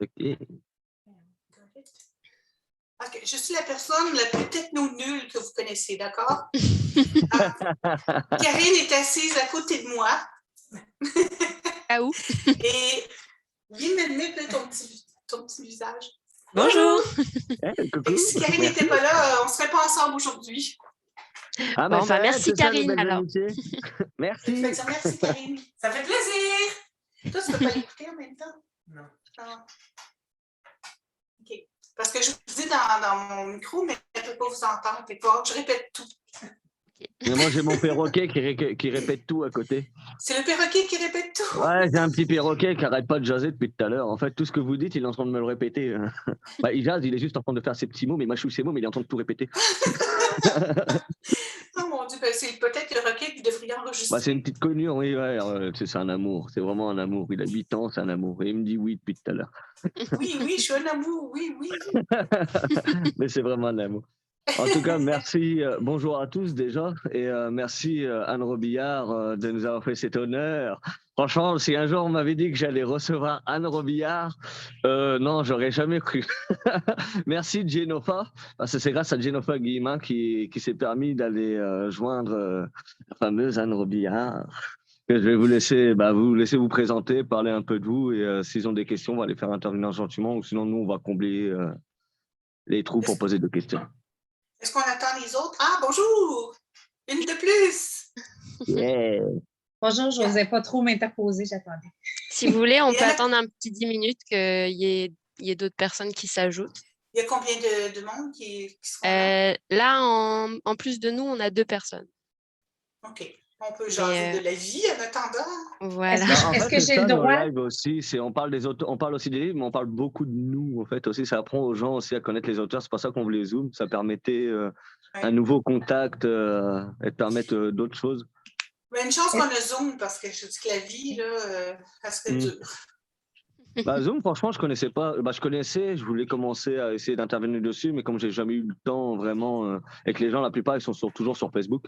OK. OK, je suis la personne la plus techno-nulle que vous connaissez, d'accord? Karine est assise à côté de moi. Ah où? Et viens me mettre ton petit visage. Bonjour. Coucou. Et si Karine n'était pas là, on ne serait pas ensemble aujourd'hui. Ah, Bon, mais ça merci aide, c'est ça, les Karine, belles alors. amitiés. Je Merci. vais dire merci, Karine. Ça fait plaisir. Toi, tu ne peux pas l'écouter en même temps? Non. Ah. OK. Parce que je vous dis dans mon micro, mais elle ne peut pas vous entendre. Fait que je répète tout. Mais moi, j'ai mon perroquet qui répète tout à côté. C'est le perroquet qui répète tout? Ouais, j'ai un petit perroquet qui n'arrête pas de jaser depuis tout à l'heure. En fait, tout ce que vous dites, il est en train de me le répéter. Bah, il jase, il est juste en train de faire ses petits mots, mais il mâchouille ses mots, mais il est en train de tout répéter. Oh mon Dieu, ben c'est peut-être le requin que vous devriez enregistrer. Bah, c'est une petite connue, oui, ouais, c'est un amour. C'est vraiment un amour. Il a 8 ans, c'est un amour. Et il me dit oui depuis tout à l'heure. Oui, je suis un amour, oui. Mais c'est vraiment un amour. En tout cas, merci. Bonjour à tous déjà. Et merci Anne Robillard de nous avoir fait cet honneur. Franchement, si un jour on m'avait dit que j'allais recevoir Anne Robillard, non, j'aurais jamais cru. Merci Genofa, parce que c'est grâce à Genofa Guillemin qui s'est permis d'aller joindre la fameuse Anne Robillard. Je vais vous laisser vous présenter, parler un peu de vous, et s'ils ont des questions, on va les faire intervenir gentiment, ou sinon nous on va combler les trous pour poser des questions. Est-ce qu'on attend les autres? Ah, bonjour! Une de plus! Yeah. Bonjour, je n'osais pas trop m'interposer, j'attendais. Si vous voulez, on peut attendre un petit 10 minutes qu'il y ait d'autres personnes qui s'ajoutent. Il y a combien de monde qui seront là? Là, en plus de nous, on a 2 personnes. OK. On peut jaser de la vie en attendant. Voilà. Est-ce que j'ai le droit? Live aussi, on parle des auteurs, on parle aussi des livres, mais on parle beaucoup de nous en fait aussi. Ça apprend aux gens aussi à connaître les auteurs. C'est pour ça qu'on voulait Zoom. Ça permettait un nouveau contact et permettre d'autres choses. Mais une chance qu'on a Zoom parce que je dis que la vie là, ça serait dur. Zoom, franchement, je connaissais pas. Je connaissais, je voulais commencer à essayer d'intervenir dessus, mais comme j'ai jamais eu le temps vraiment, et que les gens, la plupart, ils sont toujours sur Facebook,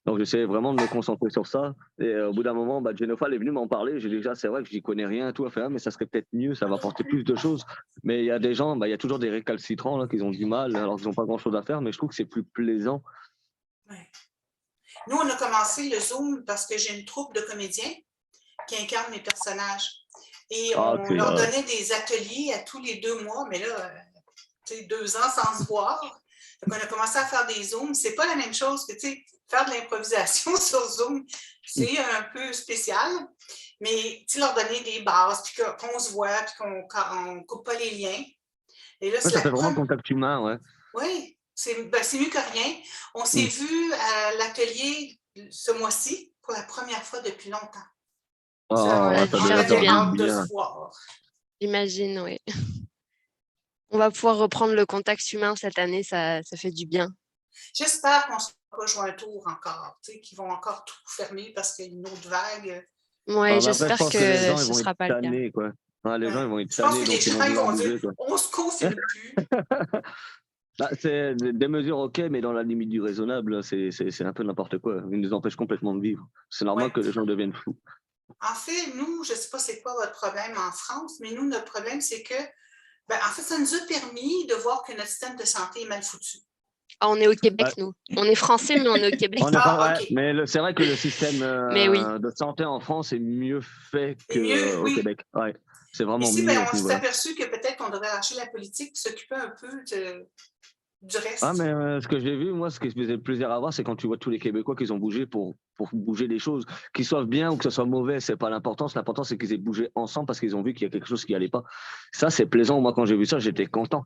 donc j'essayais vraiment de me concentrer sur ça. Et au bout d'un moment, Genofa est venue m'en parler. J'ai dit déjà, c'est vrai que j'y connais rien, tout à faire, mais ça serait peut-être mieux, ça va apporter plus de choses. Mais il y a des gens, il y a toujours des récalcitrants là, qui ont du mal, alors qu'ils n'ont pas grand-chose à faire, mais je trouve que c'est plus plaisant. Ouais. Nous, on a commencé le Zoom parce que j'ai une troupe de comédiens qui incarnent mes personnages. Et on leur donnait des ateliers à tous les 2 mois, mais là, 2 ans sans se voir. Donc, on a commencé à faire des Zooms. C'est pas la même chose que faire de l'improvisation sur Zoom. C'est un peu spécial, mais leur donner des bases, puis qu'on se voit, puis qu'on ne coupe pas les liens. Et là, ça fait vraiment contact humain, ouais. Oui, c'est mieux que rien. On s'est vu à l'atelier ce mois-ci pour la première fois depuis longtemps. Ça doit faire du bien. De se voir. J'imagine, oui. On va pouvoir reprendre le contact humain cette année, ça fait du bien. J'espère qu'on ne se fera pas jouer un tour encore, qu'ils vont encore tout fermer parce qu'il y a une autre vague. Oui, j'espère que ce ne sera pas le cas. Quoi. Les gens ils vont être je pense tannés, que les gens ils vont dire on se confine plus. C'est des mesures ok, mais dans la limite du raisonnable, c'est un peu n'importe quoi. Ils nous empêchent complètement de vivre. C'est normal que les gens deviennent fous. En fait, nous, je ne sais pas c'est quoi votre problème en France, mais nous, notre problème, c'est que, en fait, ça nous a permis de voir que notre système de santé est mal foutu. Ah, on est au Québec, nous. On est français, mais on est au Québec. Okay. Mais c'est vrai que le système de santé en France est mieux fait qu'au Québec. Ouais. C'est vraiment ici, mieux. On s'est aperçu que peut-être qu'on devrait lâcher la politique et s'occuper un peu du reste. Ah, mais ce que j'ai vu, moi, ce qui me faisait plaisir à voir, c'est quand tu vois tous les Québécois qui ont bougé pour bouger les choses. Qu'ils soient bien ou que ce soit mauvais, c'est pas l'importance. L'important, c'est qu'ils aient bougé ensemble parce qu'ils ont vu qu'il y a quelque chose qui allait pas. Ça, c'est plaisant. Moi, quand j'ai vu ça, j'étais content.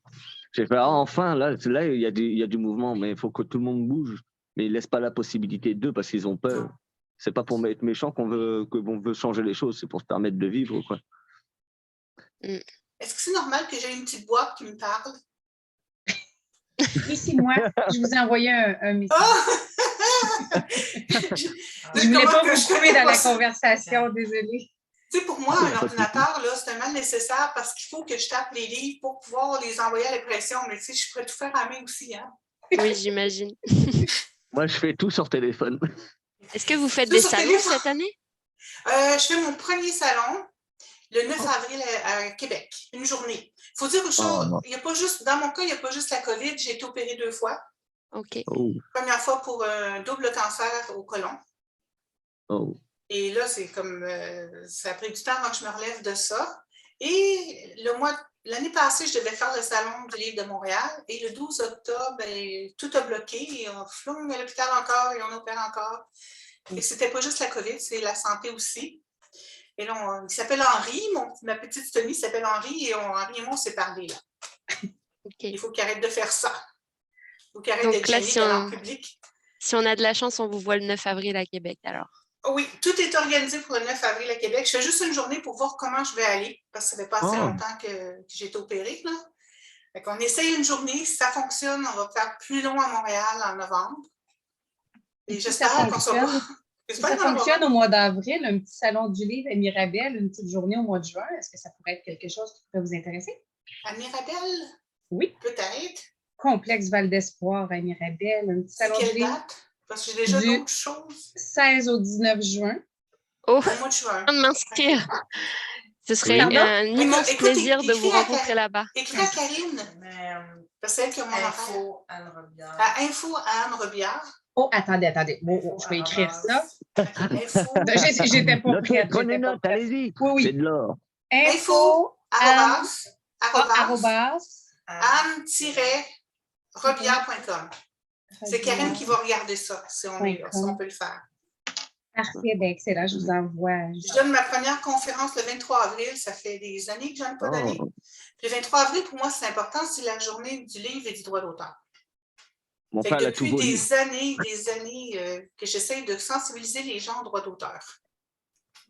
J'ai fait, enfin, là, il y a du mouvement, mais il faut que tout le monde bouge. Mais ils laissent pas la possibilité d'eux parce qu'ils ont peur. C'est pas pour être méchant qu'on veut changer les choses, c'est pour se permettre de vivre, quoi. Est-ce que c'est normal que j'ai une petite boîte qui me parle? Oui, c'est moi. Je vous ai envoyé un message. Je ne voulais pas vous couper dans la conversation, désolée. Pour moi, un ordinateur, là, c'est un mal nécessaire parce qu'il faut que je tape les livres pour pouvoir les envoyer à l'impression. Mais je pourrais tout faire à la main aussi. Hein? Oui, j'imagine. Moi, je fais tout sur téléphone. Est-ce que vous faites des salons cette année? Je fais mon premier salon le 9 avril à Québec, une journée. Il faut dire une chose, il y a pas juste, dans mon cas, il n'y a pas juste la COVID, j'ai été opérée 2 fois. OK. Première fois pour un double cancer au côlon. Et là, c'est comme, ça a pris du temps avant que je me relève de ça. Et l'année passée, je devais faire le Salon du livre de Montréal. Et le 12 octobre, tout a bloqué. Et on floue à l'hôpital encore et on opère encore. Et c'était pas juste la COVID, c'est la santé aussi. Et là, il s'appelle Henri, ma petite Tony s'appelle Henri, et Henri et moi, on s'est parlé, là. Okay. Il faut qu'il arrête de faire ça. Il faut qu'il arrête d'être gêné d'aller en public. Si on a de la chance, on vous voit le 9 avril à Québec, alors. Oui, tout est organisé pour le 9 avril à Québec. Je fais juste une journée pour voir comment je vais aller, parce que ça fait pas assez longtemps que j'ai été opérée, là. Fait qu'on essaye une journée. Si ça fonctionne, on va faire plus long à Montréal en novembre. Et j'espère qu'on sera pas... Si ça fonctionne au mois d'avril, un petit salon du livre à Mirabel, une petite journée au mois de juin, est-ce que ça pourrait être quelque chose qui pourrait vous intéresser? À Mirabel? Oui. Peut-être. Complexe Val d'Espoir à Mirabel, un petit salon du livre. Date? Parce que j'ai déjà d'autres choses. 16 au 19 juin. Oh, au mois de juin. De m'inscrire. Ce serait un immense plaisir de vous rencontrer là-bas. Écris à Karine. Parce que c'est elle qui a mon Info Anne Robillard. À Info Anne Robillard. Oh, attendez. Bon, je vais écrire ça. J'étais pas prête. Prenez note, allez-y. Oui. C'est de l'or. Info Anne-Robillard.com. C'est Karine qui va regarder ça, si on peut le faire. Parfait, bien excellent, je vous envoie. Je donne ma première conférence le 23 avril, ça fait des années que je n'en ai pas donné. Le 23 avril, pour moi, c'est important, c'est la journée du livre et du droit d'auteur. Depuis des années que j'essaie de sensibiliser les gens au droit d'auteur.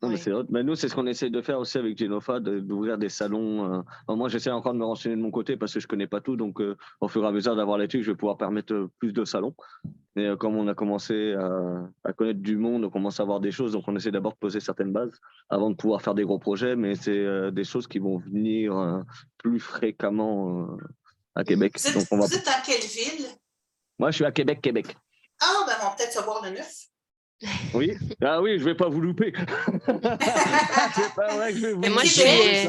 Non, mais c'est autre. Mais nous, c'est ce qu'on essaie de faire aussi avec Genofa, d'ouvrir des salons. Moi, j'essaie encore de me renseigner de mon côté parce que je ne connais pas tout. Donc, au fur et à mesure d'avoir l'étude, je vais pouvoir permettre plus de salons. Et comme on a commencé à connaître du monde, on commence à voir des choses. Donc, on essaie d'abord de poser certaines bases avant de pouvoir faire des gros projets. Mais c'est des choses qui vont venir plus fréquemment à Québec. Vous êtes dans quelle ville? Moi, je suis à Québec. Ah, ben, on va peut-être savoir le 9. Oui, je ne vais pas vous louper. C'est pas vrai que je vais vous louper.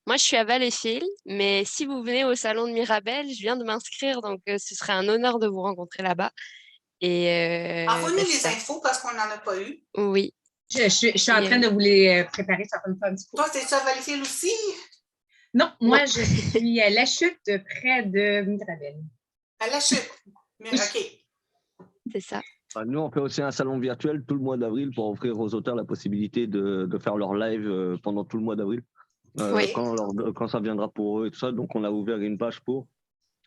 Moi, je suis à Valleyfield, mais si vous venez au salon de Mirabel, je viens de m'inscrire, donc ce serait un honneur de vous rencontrer là-bas. Envoie-nous les infos parce qu'on n'en a pas eu. Oui. Je suis en train de vous les préparer, ça va me faire un petit coup. Toi, t'es-tu à Valleyfield aussi? Non, moi, je suis à La Chute, près de Mirabel. À La Chute? OK. C'est ça. Nous, on fait aussi un salon virtuel tout le mois d'avril pour offrir aux auteurs la possibilité de faire leur live pendant tout le mois d'avril, quand ça viendra pour eux et tout ça. Donc, on a ouvert une page pour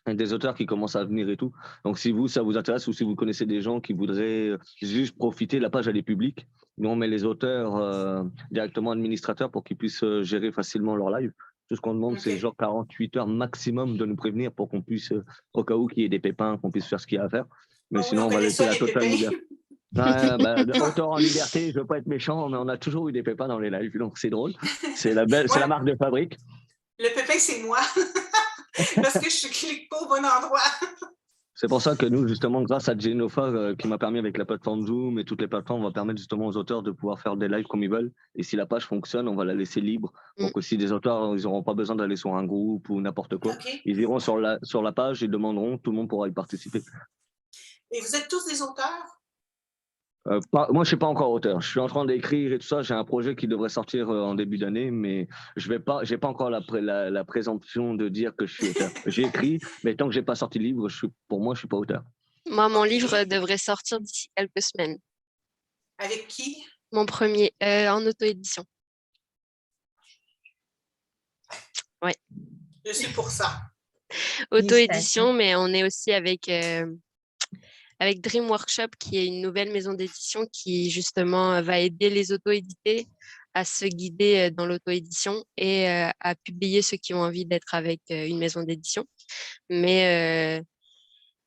des auteurs qui commencent à venir et tout. Donc, si ça vous intéresse ou si vous connaissez des gens qui voudraient juste profiter, la page, elle est publique. Nous, on met les auteurs directement administrateurs pour qu'ils puissent gérer facilement leur live. Tout ce qu'on demande, c'est genre 48 heures maximum de nous prévenir pour qu'on puisse, au cas où qu'il y ait des pépins, qu'on puisse faire ce qu'il y a à faire. Mais sinon, on va laisser la totale liberté. Auteur en liberté, je ne veux pas être méchant, mais on a toujours eu des pépins dans les lives, donc c'est drôle. C'est la marque de fabrique. Le pépin, c'est moi, parce que je ne clique pas au bon endroit. C'est pour ça que nous, justement, grâce à Genofa, qui m'a permis avec la plateforme Zoom et toutes les plateformes, on va permettre justement aux auteurs de pouvoir faire des lives comme ils veulent. Et si la page fonctionne, on va la laisser libre. Donc aussi, des auteurs, ils n'auront pas besoin d'aller sur un groupe ou n'importe quoi. Ils iront sur la page et demanderont, tout le monde pourra y participer. Et vous êtes tous des auteurs? Moi, je ne suis pas encore auteur. Je suis en train d'écrire et tout ça. J'ai un projet qui devrait sortir en début d'année, mais je n'ai pas encore la présomption de dire que je suis auteur. J'ai écrit, mais tant que je n'ai pas sorti le livre, pour moi, je ne suis pas auteur. Moi, mon livre devrait sortir d'ici quelques semaines. Avec qui? Mon premier, en auto-édition. Oui. Je suis pour ça. Auto-édition, mais on est aussi avec Dream Workshop, qui est une nouvelle maison d'édition qui, justement, va aider les auto-édités à se guider dans l'auto-édition et à publier ceux qui ont envie d'être avec une maison d'édition. Mais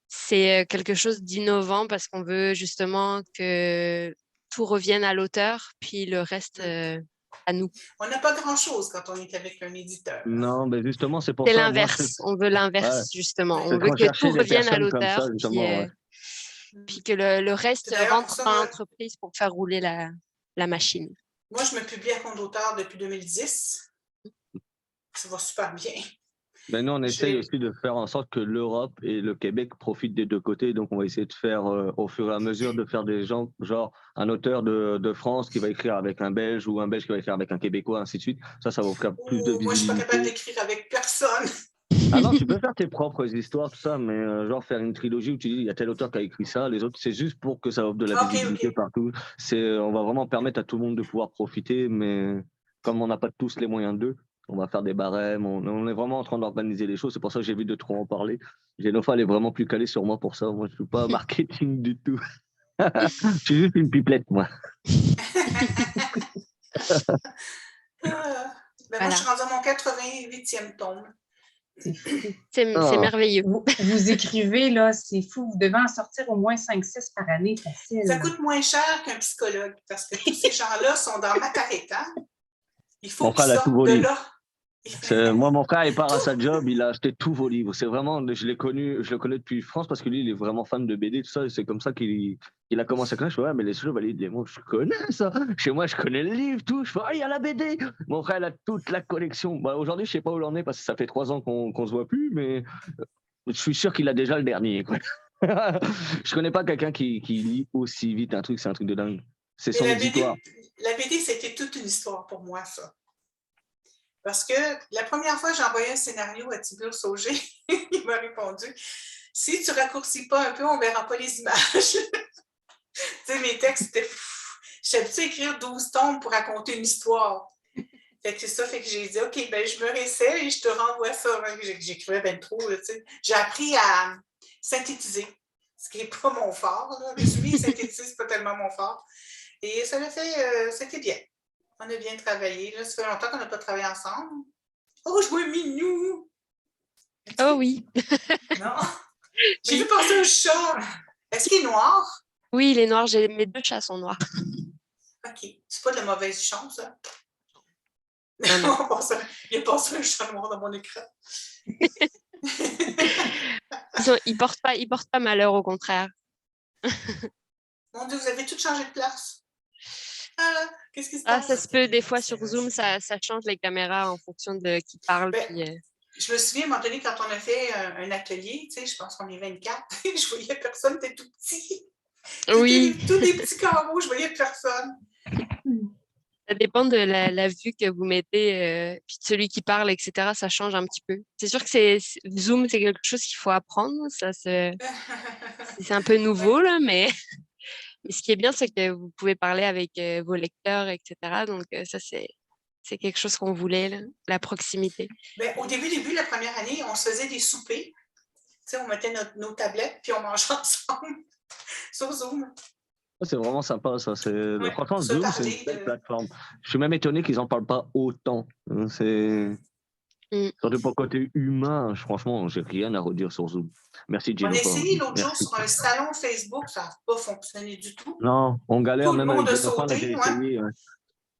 c'est quelque chose d'innovant parce qu'on veut justement que tout revienne à l'auteur, puis le reste à nous. On n'a pas grand-chose quand on est avec un éditeur. Non, mais justement, c'est pour ça. C'est l'inverse. On veut l'inverse, justement. On veut que tout revienne à l'auteur, puis que le reste rentre dans l'entreprise pour faire rouler la machine. Moi, je me publie à compte d'auteur depuis 2010. va super bien. Mais nous, on essaye aussi de faire en sorte que l'Europe et le Québec profitent des deux côtés. Donc, on va essayer de faire, au fur et à mesure, de faire des gens, genre un auteur de France qui va écrire avec un Belge ou un Belge qui va écrire avec un Québécois, ainsi de suite. Ça va offrir plus de Moi, je suis pas capable visibilité. d'écrire avec personne. Ah non, tu peux faire tes propres histoires, tout ça, mais genre faire une trilogie où tu dis il y a tel auteur qui a écrit ça, les autres, c'est juste pour que ça offre de la visibilité partout. On va vraiment permettre à tout le monde de pouvoir profiter, mais comme on n'a pas tous les moyens d'eux, on va faire des barèmes, on est vraiment en train d'organiser les choses, c'est pour ça que j'évite de trop en parler. Génofa, elle est vraiment plus calée sur moi pour ça, moi je suis pas marketing du tout. Je suis juste une pipelette, moi. Moi, je suis rendue à mon 88e tome. C'est merveilleux. Vous écrivez, là, c'est fou. Vous devez en sortir au moins 5-6 par année, facile. Ça coûte moins cher qu'un psychologue parce que tous ces gens-là sont dans ma carreta. Il faut qu'ils sortent de là. Moi, mon frère, il part à sa job, il a acheté tous vos livres. C'est vraiment, je le connais depuis France parce que lui, il est vraiment fan de BD, tout ça. Et c'est comme ça qu'il a commencé à connaître. Je fais, ouais, mais les Chevaliers des Mondes, je connais ça. Chez moi, je connais le livre, tout. Je fais, il y a la BD. Mon frère, il a toute la collection. Aujourd'hui, je sais pas où il en est parce que ça fait 3 ans qu'on se voit plus, mais je suis sûr qu'il a déjà le dernier, quoi. Je connais pas quelqu'un qui lit aussi vite un truc, c'est un truc de dingue. C'est son auditoire. La BD, c'était toute une histoire pour moi, ça. Parce que la première fois, j'ai envoyé un scénario à Tibur Sauger. Il m'a répondu « Si tu raccourcis pas un peu, on ne verra pas les images. » Tu sais, mes textes, c'était fou. J'étais habituée à écrire 12 tomes pour raconter une histoire. Fait que c'est ça, fait que j'ai dit « OK, ben je me réessaie et je te renvoie ça. » J'écrivais bien trop, tu sais. J'ai appris à synthétiser, ce qui n'est pas mon fort. Résumer, synthétiser, c'est pas tellement mon fort. Et ça l'a fait, c'était bien. On a bien travaillé. Là, ça fait longtemps qu'on n'a pas travaillé ensemble. Oh, je vois Minou! Oh oui. Non? J'ai vu passer un chat. Est-ce qu'il est noir? Oui, il est noir. Mes 2 chats sont noirs. OK. C'est pas de la mauvaise chance, ça? Non. Il a passé un chat noir dans mon écran. Ils portent pas malheur, au contraire. Mon Dieu, vous avez tout changé de place. Qu'est-ce qui se passe? passe? Ça se peut, des fois, sur Zoom, ça change les caméras en fonction de qui parle. Je me souviens, à un moment donné, quand on a fait un atelier, tu sais, je pense qu'on est 24, je voyais personne, t'es tout petit. Oui. Tous des petits carreaux, je voyais personne. Ça dépend de la vue que vous mettez, puis de celui qui parle, etc. Ça change un petit peu. C'est sûr que Zoom, c'est quelque chose qu'il faut apprendre. C'est un peu nouveau, là, mais ce qui est bien, c'est que vous pouvez parler avec vos lecteurs, etc. Donc, ça, c'est quelque chose qu'on voulait, là, la proximité. Bien, au début, la première année, on se faisait des soupers. Tu sais, on mettait nos tablettes, puis on mangeait ensemble sur Zoom. C'est vraiment sympa, ça. Franchement, Zoom, c'est une belle plateforme. Je suis même étonné qu'ils n'en parlent pas autant. Surtout pour le côté humain, franchement, j'ai rien à redire sur Zoom. Merci, Gino. On a essayé l'autre jour sur un salon Facebook, ça n'a pas fonctionné du tout. Non, on galère. Tout même le monde avec a sauté,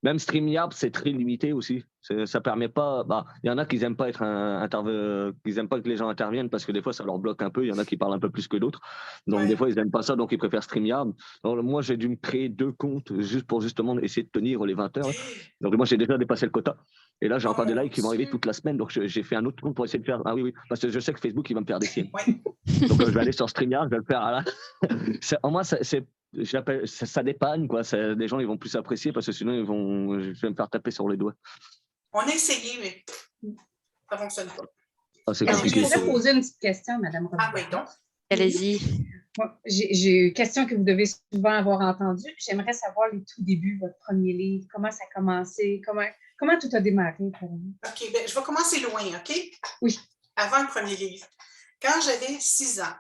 Même StreamYard, c'est très limité aussi. Ça permet pas. Il y en a qui n'aiment pas qu'ils aiment pas que les gens interviennent parce que des fois ça leur bloque un peu. Il y en a qui parlent un peu plus que d'autres. Donc des fois ils n'aiment pas ça, donc ils préfèrent StreamYard. Donc, moi j'ai dû me créer 2 comptes juste pour justement essayer de tenir les 20 heures. Donc moi j'ai déjà dépassé le quota. Et là j'ai encore des likes qui vont arriver toute la semaine. Donc j'ai fait un autre compte pour essayer de faire. Ah oui, parce que je sais que Facebook il va me faire des siennes. Donc je vais aller sur StreamYard, je vais le faire. En moi ça dépanne, quoi. Les gens ils vont plus apprécier parce que sinon je vais me faire taper sur les doigts. On a essayé, mais ça ne fonctionne pas. C'est compliqué. Je pourrais poser une petite question, Madame Robillard. Ah oui, donc. Allez-y. J'ai une question que vous devez souvent avoir entendue. J'aimerais savoir les tout débuts, votre premier livre, comment ça a commencé, comment tout a démarré pour vous? OK, bien, je vais commencer loin, OK? Oui. Avant le premier livre. Quand j'avais 6 ans.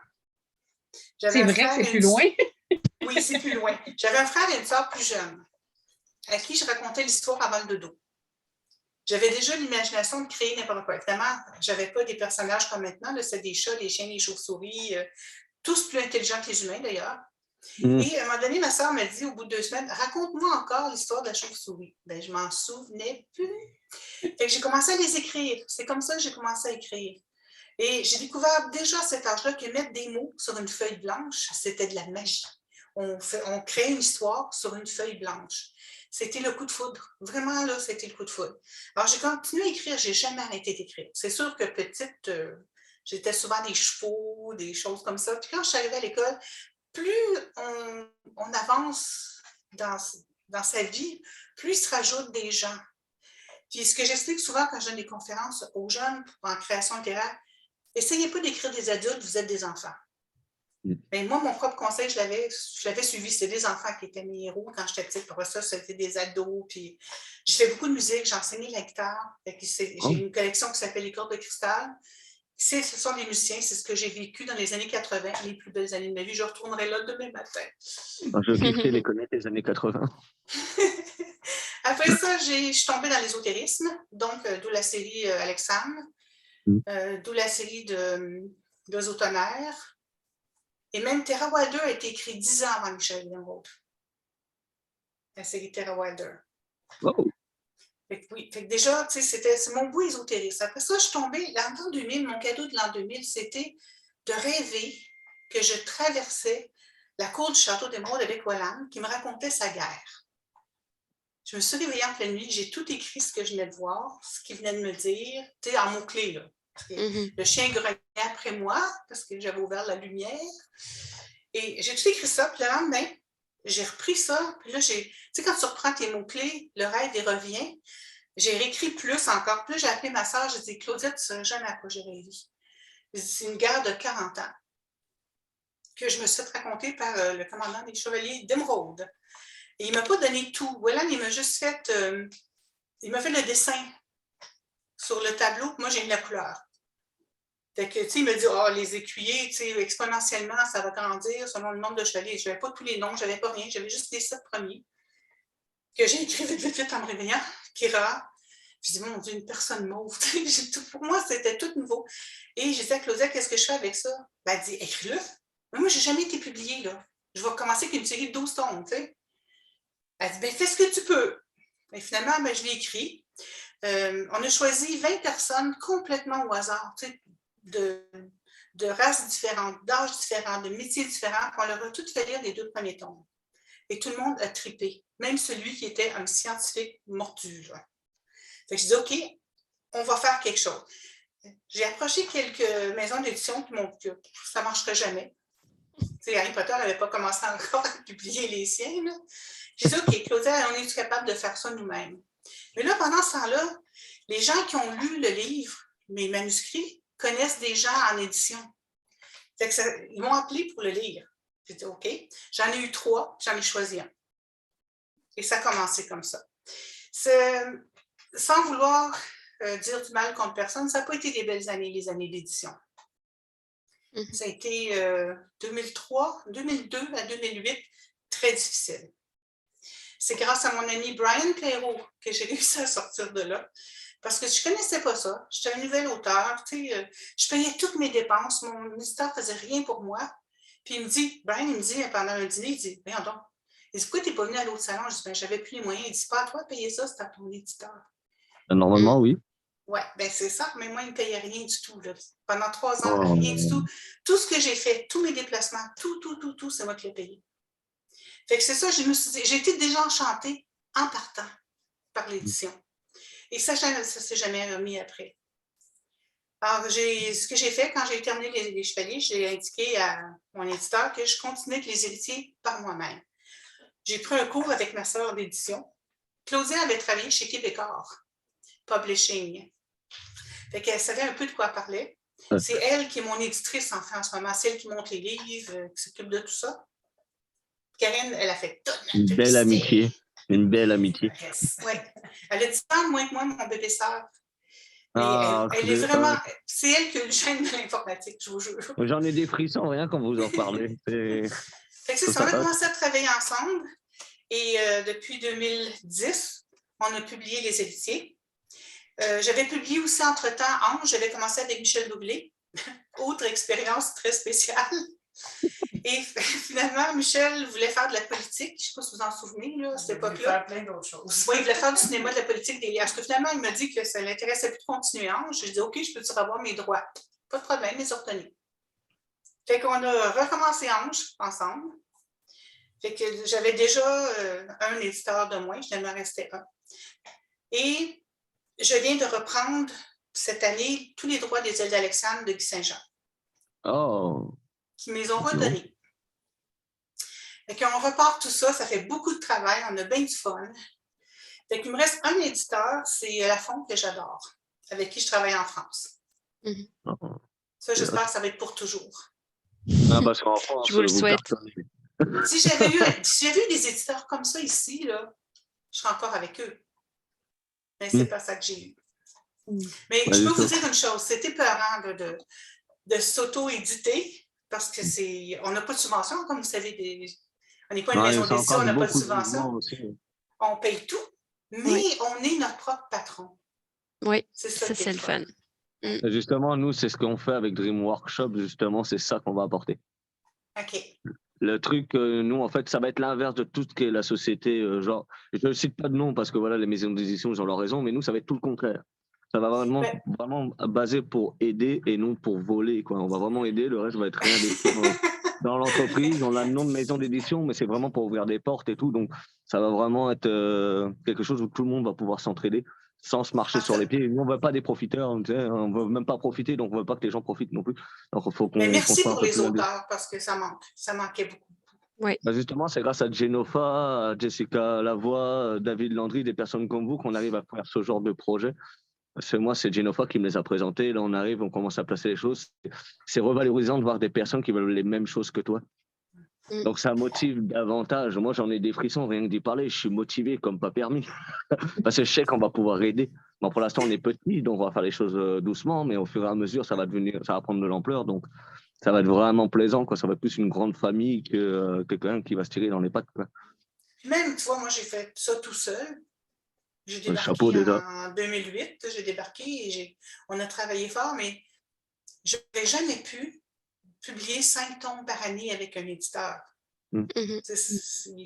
C'est vrai que c'est plus loin? Oui, c'est plus loin. J'avais un frère et une sœur plus jeunes à qui je racontais l'histoire avant le dodo. J'avais déjà l'imagination de créer n'importe quoi. Évidemment, je n'avais pas des personnages comme maintenant. C'est des chats, des chiens, des chauves-souris, tous plus intelligents que les humains d'ailleurs. Et à un moment donné, ma sœur m'a dit au bout de 2 semaines, raconte-moi encore l'histoire de la chauve-souris. Ben, je m'en souvenais plus. Fait que j'ai commencé à les écrire. C'est comme ça que j'ai commencé à écrire. Et j'ai découvert déjà à cet âge-là que mettre des mots sur une feuille blanche, c'était de la magie. On crée une histoire sur une feuille blanche. C'était le coup de foudre. Vraiment, là, c'était le coup de foudre. Alors, j'ai continué à écrire. Je n'ai jamais arrêté d'écrire. C'est sûr que petite, j'étais souvent des chevaux, des choses comme ça. Puis quand je suis arrivée à l'école, plus on avance dans sa vie, plus il se rajoute des gens. Puis ce que j'explique souvent quand je donne des conférences aux jeunes en création littéraire, essayez pas d'écrire des adultes, vous êtes des enfants. Mais moi, mon propre conseil, je l'avais suivi. C'était des enfants qui étaient mes héros quand j'étais petite. Pour ça, c'était des ados. Puis j'ai fait beaucoup de musique, j'ai enseigné la guitare. J'ai une collection qui s'appelle Les cordes de cristal. Ce sont des musiciens, c'est ce que j'ai vécu dans les années 80, les plus belles années de ma vie. Je retournerai là demain matin. Je kiffe les connaître, les années 80. Après ça, je suis tombée dans l'ésotérisme, donc d'où la série Alexandre, d'où la série d'Oiseaux tonnerre. Et même Terra Wilder a été écrite 10 ans avant Michel Emeraude. La série Terra Wilder. Oh. Fait que déjà, c'est mon bout ésotériste. Après ça, je suis tombée, l'an 2000, mon cadeau de l'an 2000, c'était de rêver que je traversais la cour du château d'Émeraude avec Wallan, qui me racontait sa guerre. Je me suis réveillée en pleine nuit, j'ai tout écrit ce que je venais de voir, ce qu'il venait de me dire, en mots-clés, là. Le chien grognait après moi, parce que j'avais ouvert la lumière. Et j'ai tout écrit ça, puis le lendemain, j'ai repris ça, puis là, quand tu reprends tes mots-clés, le rêve, il revient. J'ai réécrit plus encore. Puis là, j'ai appelé ma soeur, j'ai dit, Claudette, tu serais jamais à quoi j'ai rêvé. C'est une guerre de 40 ans que je me suis fait raconter par le commandant des Chevaliers d'Émeraude. Et il ne m'a pas donné tout. Voilà, il m'a juste fait, il m'a fait le dessin sur le tableau, puis moi, j'ai mis la couleur. Fait que, il me dit, les écuyers, exponentiellement, ça va grandir selon le nombre de chevaliers. Je n'avais pas tous les noms, je n'avais pas rien, j'avais juste les 7 premiers que j'ai écrit vite en me réveillant, Kira. Je dis, mon Dieu, une personne mauve. Pour moi, c'était tout nouveau. Et j'ai dit à Claudia, qu'est-ce que je fais avec ça? Ben, elle dit, écris-le. Mais moi, je n'ai jamais été publiée, là. Je vais commencer avec une série de 12 tomes, tu sais. Elle dit, ben, fais ce que tu peux. Et finalement, ben, je l'ai écrit. On a choisi 20 personnes complètement au hasard, tu sais, de races différentes, d'âges différents, de métiers différents. On leur a toutes fait lire les 2 premiers tomes. Et tout le monde a trippé, même celui qui était un scientifique mordu. Là. Fait que je dis, OK, on va faire quelque chose. J'ai approché quelques maisons d'édition qui m'ont dit que ça ne marcherait jamais. T'sais, Harry Potter n'avait pas commencé encore à publier les siens. Là. J'ai dit, OK, Claudia, on est capable de faire ça nous-mêmes. Mais là, pendant ce temps-là, les gens qui ont lu le livre, mes manuscrits, connaissent des gens en édition. Fait que ils m'ont appelé pour le lire. J'ai dit, OK, j'en ai eu 3, j'en ai choisi un. Et ça a commencé comme ça. Sans vouloir dire du mal contre personne, ça n'a pas été des belles années, les années d'édition. Ça a été 2003, 2002 à 2008, très difficile. C'est grâce à mon ami Brian Clairaut que j'ai réussi à sortir de là. Parce que je ne connaissais pas ça. J'étais un nouvel auteur. Je payais toutes mes dépenses. Mon éditeur ne faisait rien pour moi. Puis Brian, il me dit, pendant un dîner, il dit, viens donc. Il dit, pourquoi tu n'es pas venu à l'autre salon? Je dis, ben, j'avais plus les moyens. Il dit, pas à toi de payer ça, c'est à ton éditeur. Normalement, oui. Oui, ben c'est ça. Mais moi, il ne me payait rien du tout. Là. Pendant 3 ans, rien du tout. Tout ce que j'ai fait, tous mes déplacements, tout, c'est moi qui l'ai payé. Fait que c'est ça, j'ai été déjà enchantée en partant par l'édition. Et ça ne s'est jamais remis après. Alors, ce que j'ai fait quand j'ai terminé les Chevaliers, j'ai indiqué à mon éditeur que je continuais avec les héritiers par moi-même. J'ai pris un cours avec ma sœur d'édition. Claudia avait travaillé chez Québecor Publishing. Fait qu'elle savait un peu de quoi elle parlait. C'est elle qui est mon éditrice en ce moment. C'est elle qui monte les livres, qui s'occupe de tout ça. Karine, elle a fait toute notre Une belle amitié. Une belle amitié. Oui. Elle a 10 ans moins que moi, mon bébé sœur. Elle est vraiment. C'est elle qui a le gène de l'informatique, je vous jure. J'en ai des frissons rien quand vous en parlez. Fait que c'est ça, on a commencé à travailler ensemble. Et depuis 2010, on a publié Les Héritiers. J'avais publié aussi entre-temps Ange. J'avais commencé avec Michel Doublé. Autre expérience très spéciale. Et finalement, Michel voulait faire de la politique. Je ne sais pas si vous en souvenez, là, à cette époque-là. Il voulait faire plein d'autres choses. Oui, il voulait faire du cinéma, de la politique, des liens. Parce que finalement, il m'a dit que ça ne l'intéressait plus de continuer Ange. Je lui ai dit, OK, je peux-tu revoir mes droits? Pas de problème, les obtenus. Fait qu'on a recommencé Ange ensemble. Fait que j'avais déjà un éditeur de moins, je m'en restais un. Et je viens de reprendre cette année tous les droits des îles d'Alexandre de Guy Saint-Jean. Oh! Qui me les ont redonnés. Fait qu'on repart tout ça, ça fait beaucoup de travail, on a bien du fun. Fait qu'il me reste un éditeur, c'est Lafont que j'adore, avec qui je travaille en France. Ça, j'espère que ça va être pour toujours. Parce qu'en France, je vous le souhaite. Si j'avais eu des éditeurs comme ça ici, là, je serais encore avec eux. Mais c'est pas ça que j'ai eu. Mais je peux vous dire une chose, c'est épeurant de s'auto-éditer parce que on n'a pas de subvention, comme vous savez. On n'est pas une maison d'édition, on n'a pas de subvention. On paye tout, mais on est notre propre patron. Oui, ça c'est le fun. Justement, nous, c'est ce qu'on fait avec Dream Workshop, justement, c'est ça qu'on va apporter. OK. Le truc, nous, en fait, ça va être l'inverse de tout ce qu'est la société. Genre, je ne cite pas de nom parce que voilà, les maisons d'édition, ils ont leur raison, mais nous, ça va être tout le contraire. Ça va vraiment basé pour aider et non pour voler, quoi. On va vraiment aider, le reste va être réinvesti dans l'entreprise. On a le nom de maison d'édition, mais c'est vraiment pour ouvrir des portes et tout. Donc, ça va vraiment être quelque chose où tout le monde va pouvoir s'entraider sans se marcher sur les pieds. Nous, on ne veut pas des profiteurs, on ne veut même pas profiter, donc on ne veut pas que les gens profitent non plus. Donc, il faut qu'on. Mais merci pour les auteurs, parce que ça manquait beaucoup. Oui. Justement, c'est grâce à Genofa, à Jessica Lavoie, David Landry, des personnes comme vous qu'on arrive à faire ce genre de projet. Parce que moi, c'est Genofa qui me les a présentés. Là, on arrive, on commence à placer les choses. C'est revalorisant de voir des personnes qui veulent les mêmes choses que toi. Donc, ça motive davantage. Moi, j'en ai des frissons, rien que d'y parler. Je suis motivé comme pas permis. Parce que je sais qu'on va pouvoir aider. Bon, pour l'instant, on est petit, donc on va faire les choses doucement, mais au fur et à mesure, ça va prendre de l'ampleur. Donc, ça va être vraiment plaisant, quoi. Ça va être plus une grande famille que quelqu'un qui va se tirer dans les pattes, quoi. Même, tu vois, moi, j'ai fait ça tout seul. J'ai débarqué en 2008. J'ai débarqué et on a travaillé fort, mais je n'aurais jamais pu publier 5 tomes par année avec un éditeur.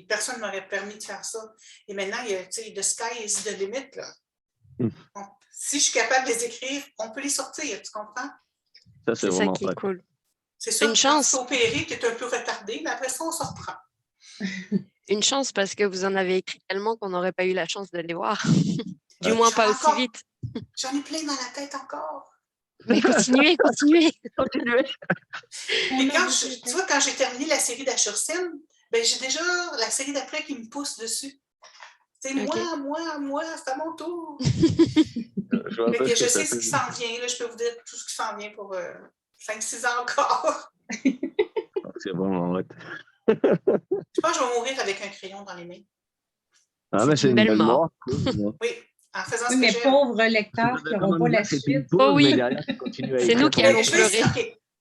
Personne ne m'aurait permis de faire ça. Et maintenant, il y a, the sky is the limit. Là. Si je suis capable de les écrire, on peut les sortir, tu comprends? Ça, c'est ça qui est cool. C'est sûr que quand tu es opéré, tu es un peu retardé, mais après ça, on se reprend. Une chance parce que vous en avez écrit tellement qu'on n'aurait pas eu la chance de les voir. Du moins pas aussi vite. J'en ai plein dans la tête encore. Mais continuez. Et quand j'ai terminé la série d'Assursine, ben, j'ai déjà la série d'après qui me pousse dessus. C'est moi, c'est à mon tour. je sais ce qui s'en vient. Là, je peux vous dire tout ce qui s'en vient pour 5-6 ans encore. C'est bon, en fait. Je pense que je vais mourir avec un crayon dans les mains. C'est une belle mort. Oui, en faisant ce mais que pauvres lecteurs qui n'auront pas la suite. Oh oui, c'est nous qui allons pleurer.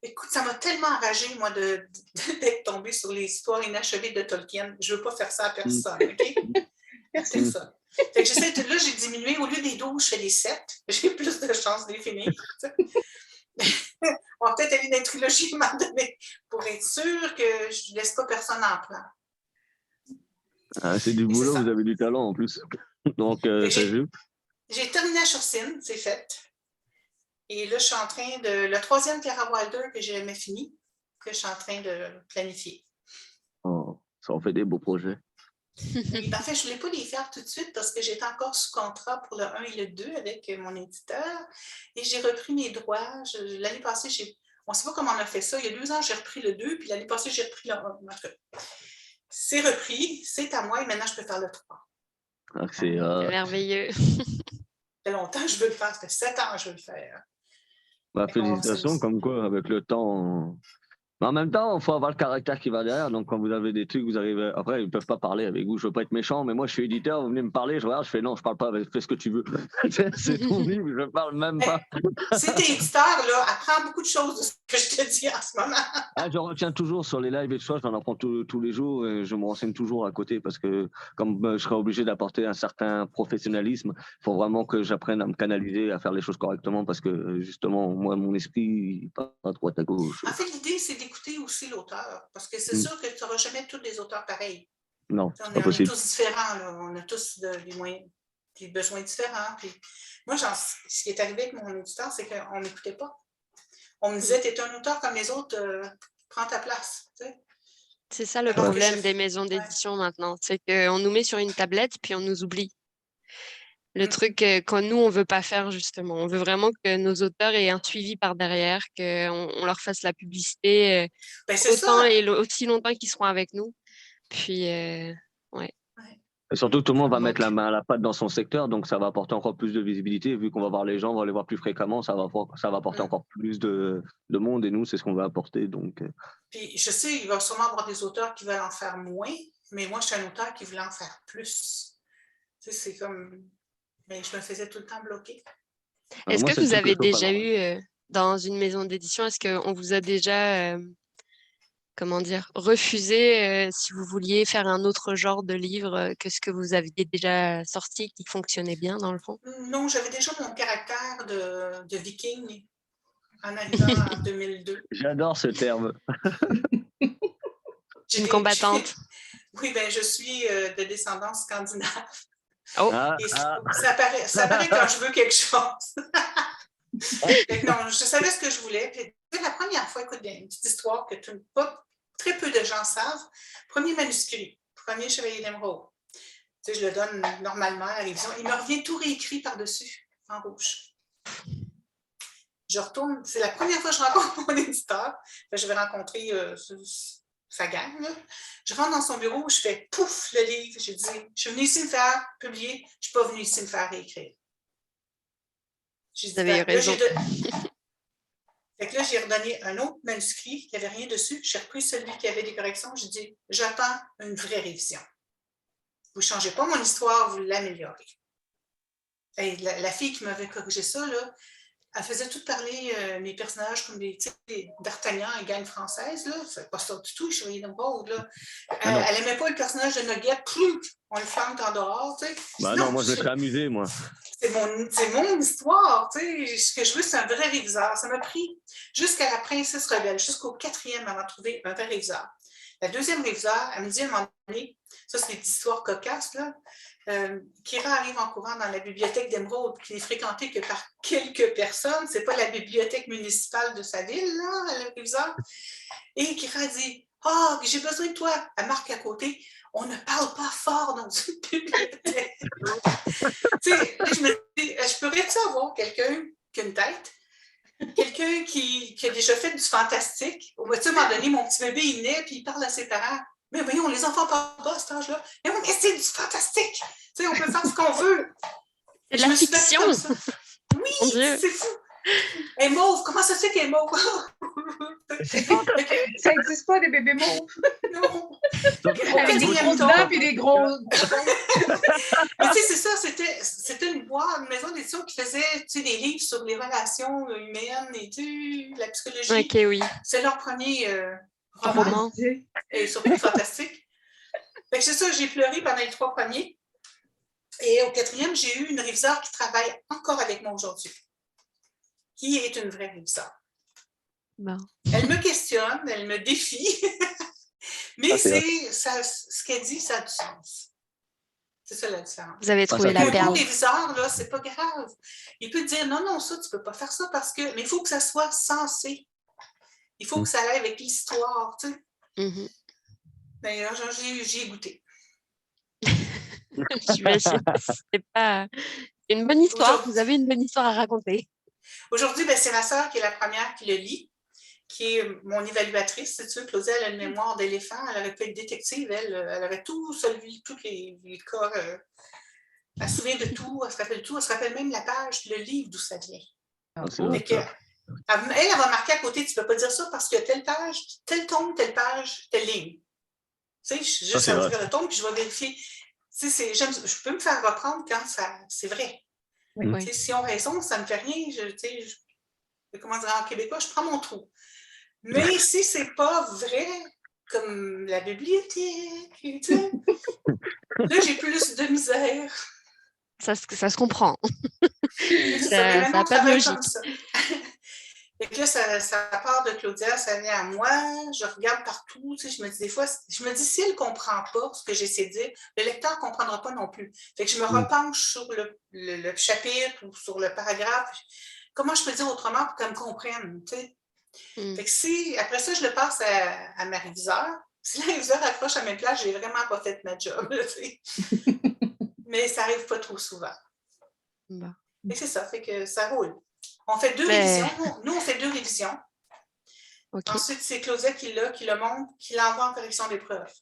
Écoute, ça m'a tellement enragée, moi, d'être tombée sur les histoires inachevées de Tolkien. Je ne veux pas faire ça à personne, OK? C'est ça. Fait que là, j'ai diminué. Au lieu des 12, je fais les 7. J'ai plus de chances de les finir. On va peut-être aller dans une trilogie à un moment donné pour être sûr que je ne laisse pas personne en plan. C'est du boulot, vous avez du talent en plus. Donc, j'ai terminé Assursine, c'est fait. Et là, je suis en train de... Le 3e Clara Wilder que j'ai jamais fini, que je suis en train de planifier. Oh, ça en fait des beaux projets. Et en fait, je ne voulais pas les faire tout de suite parce que j'étais encore sous contrat pour le 1 et le 2 avec mon éditeur. Et j'ai repris mes droits. L'année passée, on ne sait pas comment on a fait ça. Il y a 2 ans, j'ai repris le 2, puis l'année passée, j'ai repris le 1. C'est repris, c'est à moi, et maintenant, je peux faire le 3. C'est merveilleux. Ça fait longtemps que je veux le faire. Ça fait 7 ans que je veux le faire. Félicitations, comme quoi, avec le temps... Mais en même temps, il faut avoir le caractère qui va derrière. Donc, quand vous avez des trucs, vous arrivez. Après, ils ne peuvent pas parler avec vous. Je ne veux pas être méchant, mais moi, je suis éditeur. Vous venez me parler, je regarde, je fais non, je ne parle pas. Fais ce que tu veux. C'est ton livre, je ne parle même pas. Si tu es éditeur, là, apprends beaucoup de choses de ce que je te dis en ce moment. Je retiens toujours sur les lives et tout ça. J'en apprends tous les jours et je me renseigne toujours à côté parce que, comme je serai obligé d'apporter un certain professionnalisme, il faut vraiment que j'apprenne à me canaliser, à faire les choses correctement parce que, justement, moi, mon esprit n'est pas à droite à gauche. En fait, l'idée, c'est d'écouter aussi l'auteur, parce que c'est sûr que tu n'auras jamais tous les auteurs pareils. Non, on est tous différents, là. On a tous des besoins différents. Puis moi, ce qui est arrivé avec mon éditeur, c'est qu'on ne m'écoutait pas. On me disait, tu es un auteur comme les autres, prends ta place. Tu sais? C'est ça le Alors que problème des maisons d'édition maintenant. C'est qu'on nous met sur une tablette puis on nous oublie. Le truc que nous, on veut pas faire, justement. On veut vraiment que nos auteurs aient un suivi par derrière, qu'on leur fasse la publicité c'est autant ça. et aussi longtemps qu'ils seront avec nous. Puis, ouais. Et surtout, tout le monde va Donc, mettre la main à la pâte dans son secteur, donc ça va apporter encore plus de visibilité. Vu qu'on va voir les gens, on va les voir plus fréquemment, ça va apporter encore plus de monde, et nous, c'est ce qu'on va apporter. Donc, Puis je sais, il va sûrement y avoir des auteurs qui veulent en faire moins, mais moi, je suis un auteur qui voulait en faire plus. Tu sais, c'est comme... Mais je me faisais tout le temps bloquer. Est-ce moi, que c'est le vous truc que avez je peux pas déjà voir. eu, dans une maison d'édition, est-ce qu'on vous a déjà, comment dire, refusé si vous vouliez faire un autre genre de livre que ce que vous aviez déjà sorti et qui fonctionnait bien, dans le fond? Non, j'avais déjà mon caractère de viking en arrivant en 2002. J'adore ce terme. Une combattante. Oui, ben je suis de descendance scandinave. Oh. Et ça paraît quand je veux quelque chose. Non, je savais ce que je voulais. Puis, la première fois, écoute, une petite histoire que très peu de gens savent. Premier manuscrit, premier Chevalier d'Émeraude. Tu sais, je le donne normalement à la révision. Il me revient tout réécrit par-dessus, en rouge. Je retourne, c'est la première fois que je rencontre mon éditeur. Je vais rencontrer sa gang. Là. Je rentre dans son bureau, je fais pouf le livre. Je dis, je suis venue ici me faire publier, je ne suis pas venue ici me faire réécrire. Vous avez eu raison. Fait que là, j'ai redonné un autre manuscrit qui n'avait rien dessus. J'ai repris celui qui avait des corrections. J'ai dit, j'attends une vraie révision. Vous ne changez pas mon histoire, vous l'améliorez. Et la fille qui m'avait corrigé ça, là, elle faisait tout parler mes personnages comme des d'Artagnan et gang française. C'est pas ça du tout, je suis d'Émeraude. Elle n'aimait pas le personnage de Nugget. On le flanque en dehors. Non, moi, je me serais amusé, moi. C'est mon histoire. Ce que je veux, c'est un vrai réviseur. Ça m'a pris jusqu'à la princesse rebelle, jusqu'au 4e avant de trouver un vrai réviseur. La deuxième réviseur, elle me dit à un moment donné, ça, c'est des petites histoires cocasses, là. Kira arrive en courant dans la bibliothèque d'Émeraude, qui n'est fréquentée que par quelques personnes. Ce n'est pas la bibliothèque municipale de sa ville, là, le réviseur. Et Kira dit, « Ah, j'ai besoin de toi. » Elle marque à côté, « On ne parle pas fort dans une bibliothèque. » Tu sais, je me dis, je pourrais-tu avoir quelqu'un qui a une tête? Quelqu'un qui a déjà fait du fantastique. À un moment donné, mon petit bébé, il naît, puis il parle à ses parents. Mais voyons, les enfants parlent pas à cet âge-là. Mais oui, mais c'est du fantastique. Tu sais, on peut faire ce qu'on veut. C'est de la fiction. Oui, c'est fou. Elle est mauve. Comment ça se fait qu'elle est mauve? Ça n'existe pas, des bébés mauves. Non. Avec des grosses dents et des gros... Mais tu sais, c'est ça. C'était une boîte, une maison d'édition qui faisait des livres sur les relations humaines et la psychologie. OK, oui. C'est leur premier roman. Et surtout fantastique. Fait que c'est ça, j'ai pleuré pendant les 3 premiers. Et au 4e, j'ai eu une réviseure qui travaille encore avec moi aujourd'hui, qui est une vraie réviseure. Bon. Elle me questionne, elle me défie, mais ce qu'elle dit, ça a du sens. C'est ça la différence. Vous avez trouvé la perle. Un bon réviseur, là, c'est pas grave. Il peut te dire, non, ça, tu peux pas faire ça parce que... Mais il faut que ça soit sensé. Il faut que ça aille avec l'histoire, tu sais. Mm-hmm. D'ailleurs, j'y ai goûté. J'imagine. C'est une bonne histoire. Vous avez une bonne histoire à raconter. Aujourd'hui, c'est ma sœur qui est la première qui le lit, qui est mon évaluatrice, si tu veux. Claudia, elle a une mémoire d'éléphant. Elle aurait pu être détective. Elle aurait tout solvé, tous les cas. Elle se souvient de tout. Elle se rappelle tout. Elle se rappelle même la page, le livre d'où ça vient. Elle va marquer à côté, tu ne peux pas dire ça parce que telle page, tel tome, telle page, telle ligne. Tu sais, juste à ouvrir le tome, puis je vais vérifier. Tu sais, je peux me faire reprendre quand c'est vrai. Oui. Tu sais, si on raison, ça ne me fait rien. Comment dire en québécois, je prends mon trou. Mais si ce n'est pas vrai, comme la bibliothèque, tu sais, là, j'ai plus de misère. Ça se comprend. Ça n'a pas de logique. Et que là, ça part de Claudia, ça vient à moi, je regarde partout, tu sais, je me dis des fois, si elle ne comprend pas ce que j'essaie de dire, le lecteur ne comprendra pas non plus. Fait que je me repenche sur le chapitre ou sur le paragraphe. Comment je peux dire autrement pour qu'elle me comprenne, tu sais? Fait que après ça, je le passe à ma réviseure. Si la réviseur accroche à mes places, j'ai vraiment pas fait ma job. Là, mais ça n'arrive pas trop souvent. Bah. Et c'est ça, fait que ça roule. On fait 2 révisions. Nous, on fait 2 révisions. Okay. Ensuite, c'est Claudia qui le montre, qui l'envoie en correction d'épreuve.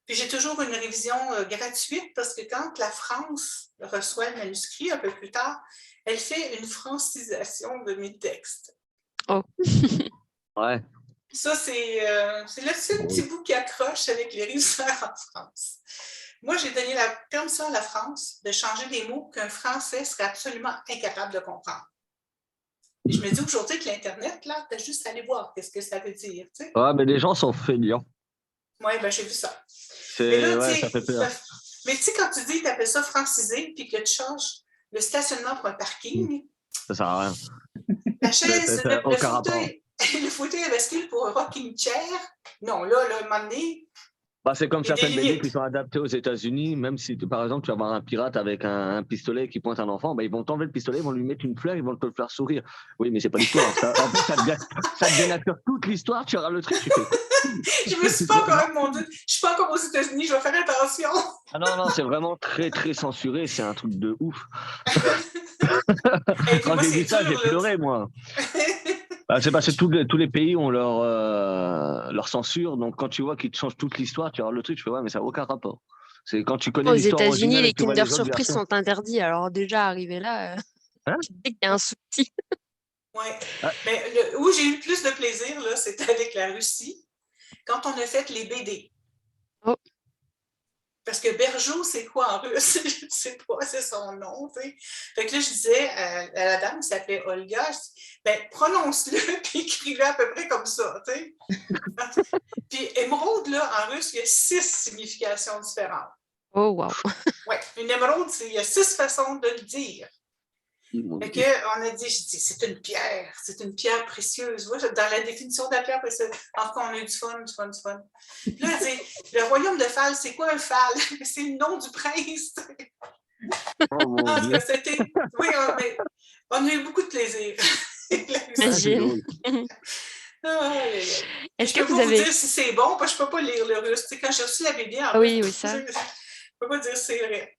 Puis j'ai toujours une révision gratuite parce que quand la France reçoit le manuscrit un peu plus tard, elle fait une francisation de mes textes. Oh. Ouais. Ça, c'est le seul petit bout qui accroche avec les réviseurs en France. Moi, j'ai donné la permission à la France de changer des mots qu'un Français serait absolument incapable de comprendre. Et je me dis aujourd'hui que l'Internet, là, t'as juste à aller voir qu'est-ce que ça veut dire. Tu sais? Ouais, mais les gens sont feignants. Oui, ben j'ai vu ça. Mais là, ça fait peur. Mais tu sais, quand tu dis que tu appelles ça francisé puis que tu changes le stationnement pour un parking, ça sert à rien. La chaise, le fauteuil à bascule pour un rocking chair, non, là, un moment donné. Bah, c'est comme certaines BD qui sont adaptées aux États-Unis, même si, par exemple, tu vas voir un pirate avec un pistolet qui pointe un enfant, bah, ils vont t'enlever le pistolet, ils vont lui mettre une fleur, ils vont te le faire sourire. Oui, mais c'est pas l'histoire. En fait, ça dénature toute l'histoire, tu auras le truc, tu fais. Je me suis pas encore, mon Dieu, je suis pas encore aux États-Unis, je vais faire attention. Ah non, c'est vraiment très, très censuré, c'est un truc de ouf. Quand j'ai vu ça, j'ai pleuré, moi. Bah, c'est parce que tous les pays ont leur censure, donc quand tu vois qu'ils te changent toute l'histoire, tu vois le truc, tu fais ouais, mais ça n'a aucun rapport. C'est quand tu connais l'histoire originale. Aux États-Unis, les Kinder Surprise sont interdits, alors déjà arrivé là, tu te dis qu'il y a un souci. Oui, mais où j'ai eu le plus de plaisir, là, c'était avec la Russie, quand on a fait les BD. Oh. Parce que Bergeau, c'est quoi en russe? Je ne sais pas, c'est son nom. Tu sais. Fait que là, je disais à la dame qui s'appelait Olga, je dis, ben, prononce-le puis écris-le à peu près comme ça. Tu sais. Puis émeraude, là, en russe, il y a 6 significations différentes. Oh, wow. Oui, une émeraude, il y a 6 façons de le dire. Fait qu'on a dit, c'est une pierre précieuse. Ouais, dans la définition de la pierre précieuse, en tout cas, on a eu du fun. Puis là, elle dit, le royaume de Phal, c'est quoi un Phal? C'est le nom du prince. C'était, oui, mais on a eu beaucoup de plaisir. J'imagine. Est-ce que vous dire si c'est bon, parce que je ne peux pas lire le russe. Quand j'ai reçu la BD en russe, oui, ça. Je ne peux pas dire si c'est vrai.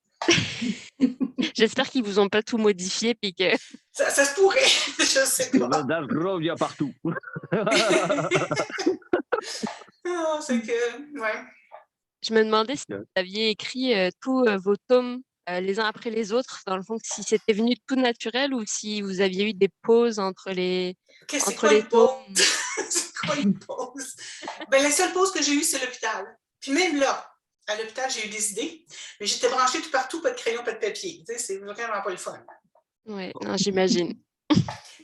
J'espère qu'ils vous ont pas tout modifié puis que ça se pourrait, je sais pas. Il y a partout. C'est que, ouais. Je me demandais si vous aviez écrit tous vos tomes les uns après les autres, dans le fond, si c'était venu tout naturel ou si vous aviez eu des pauses entre les tomes. C'est quoi une pause? Ben, la seule pause que j'ai eue, c'est l'hôpital. Puis même là, à l'hôpital, j'ai eu des idées, mais j'étais branchée tout partout, pas de crayon, pas de papier. Tu sais, c'est vraiment pas le fun. Oui, j'imagine.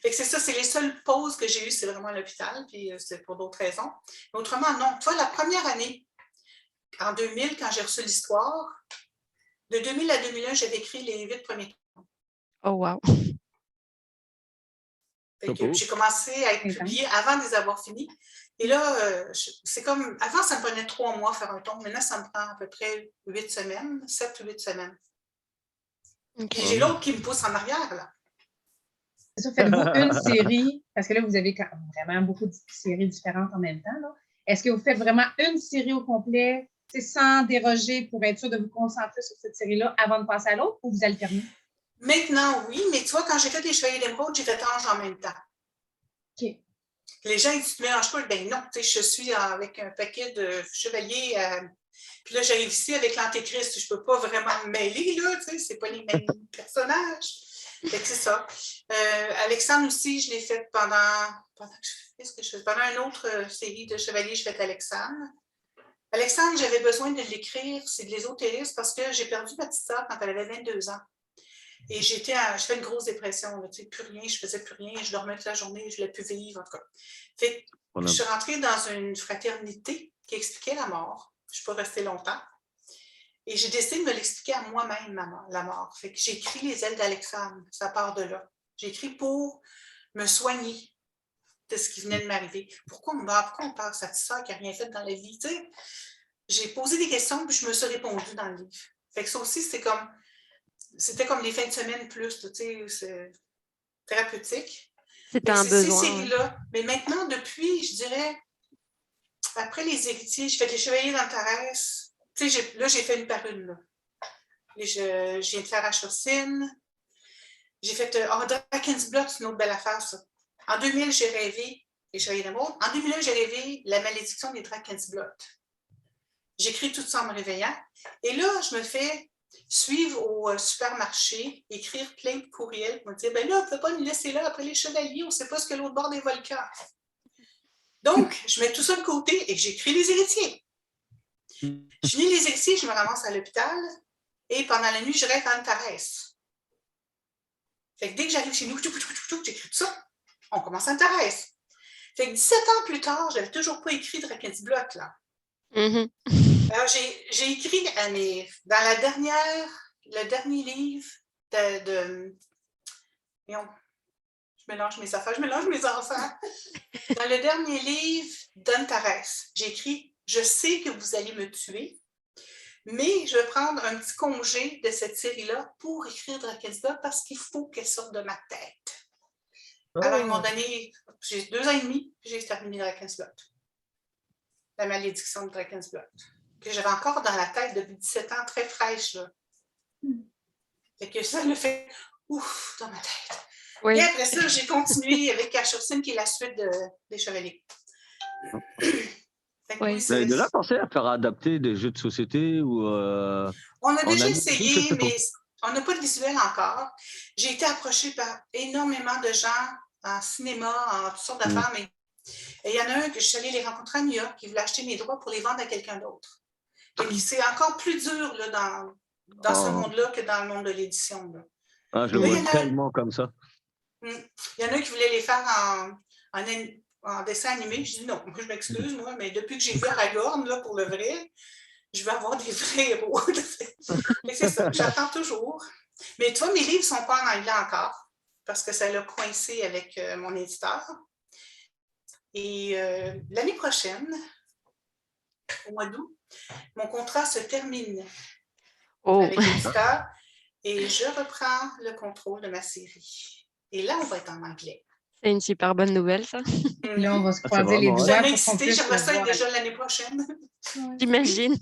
Fait que c'est ça, c'est les seules pauses que j'ai eues, c'est vraiment à l'hôpital, puis c'est pour d'autres raisons. Mais autrement, non. Toi, la première année, en 2000, quand j'ai reçu l'histoire, de 2000 à 2001, j'avais écrit les 8 premiers tomes. Oh, wow! J'ai commencé à être publiée avant de les avoir finis. Et là, c'est comme, avant, ça me prenait 3 mois à faire un tome. Maintenant, ça me prend à peu près 8 semaines, 7 ou 8 semaines. Okay. Et j'ai l'autre qui me pousse en arrière, là. Ça, faites-vous une série, parce que là, vous avez vraiment beaucoup de séries différentes en même temps, là. Est-ce que vous faites vraiment une série au complet, sans déroger pour être sûr de vous concentrer sur cette série-là avant de passer à l'autre, ou vous alternez? Maintenant, oui, mais tu vois, quand j'ai fait les Chevaliers d'Émeraude, j'ai fait Ange en même temps. OK. Les gens, ils disent, tu ne mélanges pas? Ben non, tu sais, je suis avec un paquet de chevaliers. Puis là, j'arrive ici avec l'Antéchrist. Je ne peux pas vraiment me mêler, là, tu sais, c'est pas les mêmes personnages. Fait que c'est ça. Alexandre aussi, je l'ai fait pendant une autre série de chevaliers, je fais Alexandre. Alexandre, j'avais besoin de l'écrire, c'est de l'ésotérisme parce que j'ai perdu ma petite sœur quand elle avait 22 ans. Et je fais une grosse dépression, là, tu sais, plus rien, je faisais plus rien, je dormais toute la journée, je ne voulais plus vivre, en tout cas. Fait je suis rentrée dans une fraternité qui expliquait la mort. Je ne suis pas restée longtemps. Et j'ai décidé de me l'expliquer à moi-même, la mort. Fait que j'ai écrit Les ailes d'Alexandre, ça part de là. J'ai écrit pour me soigner de ce qui venait de m'arriver. Pourquoi on parle de sa petite sœur qui n'a rien fait dans la vie? Tu sais? J'ai posé des questions, puis je me suis répondu dans le livre. Fait que ça aussi, c'était comme les fins de semaine plus, tu sais, c'est thérapeutique. C'était un besoin. Ces séries-là. Mais maintenant, depuis, je dirais, après les héritiers, j'ai fait les chevaliers d'Antares. Tu sais, là, j'ai fait une par une. Là. Et je viens de faire Ashursine. J'ai fait Drakensblot, c'est une autre belle affaire, ça. En 2000, j'ai rêvé les Chevaliers d'Émeraude. En 2001, j'ai rêvé la malédiction des Drakensblot. J'écris tout ça en me réveillant. Et là, je me fais suivre au supermarché, écrire plein de courriels pour me dire, ben là, on ne peut pas nous laisser là après les chevaliers, on ne sait pas ce que l'autre bord des volcans. Donc, je mets tout ça de côté et j'écris les héritiers. Je finis les héritiers, je me ramasse à l'hôpital et pendant la nuit, je rêve à Antares. Fait que dès que j'arrive chez nous, j'écris tout ça. On commence à Antares. Fait que 17 ans plus tard, je n'avais toujours pas écrit Drakensblot, là. Mhm. Alors, j'ai écrit dans le dernier livre je mélange mes affaires, je mélange mes enfants. Dans le dernier livre d'Antares, j'ai écrit « Je sais que vous allez me tuer, mais je vais prendre un petit congé de cette série-là pour écrire Drakensblot parce qu'il faut qu'elle sorte de ma tête. » Alors, ils m'ont donné, j'ai 2 ans et demi, puis j'ai terminé Drakensblot. La malédiction de Drakensblot. Que j'avais encore dans la tête depuis 17 ans, très fraîche. Là. Fait que ça le fait ouf dans ma tête. Oui. Et après ça, j'ai continué avec Ashursine, qui est la suite des Chevaliers. Oui. Vous avez déjà pensé à faire adapter des jeux de société ou on a déjà anime? essayé, mais on n'a pas de visuel encore. J'ai été approchée par énormément de gens en cinéma, en toutes sortes d'affaires, mais il y en a un que je suis allée les rencontrer à New York qui voulait acheter mes droits pour les vendre à quelqu'un d'autre. Et puis c'est encore plus dur là, dans ce monde-là que dans le monde de l'édition. Ah, je le vois tellement comme ça. Il y en a qui voulaient les faire en dessin animé. Je dis non, je m'excuse, moi, mais depuis que j'ai vu Aragorn, là, pour le vrai, je veux avoir des vrais héros. Mais c'est ça, j'attends toujours. Mais tu vois, mes livres ne sont pas en anglais encore, parce que ça l'a coincé avec mon éditeur. Et l'année prochaine, au mois d'août, mon contrat se termine avec l'éditeur et je reprends le contrôle de ma série. Et là, on va être en anglais. C'est une super bonne nouvelle, ça. Là, on va se croiser les doigts. Jamais excitée, j'aimerais ça être déjà l'année prochaine. J'imagine.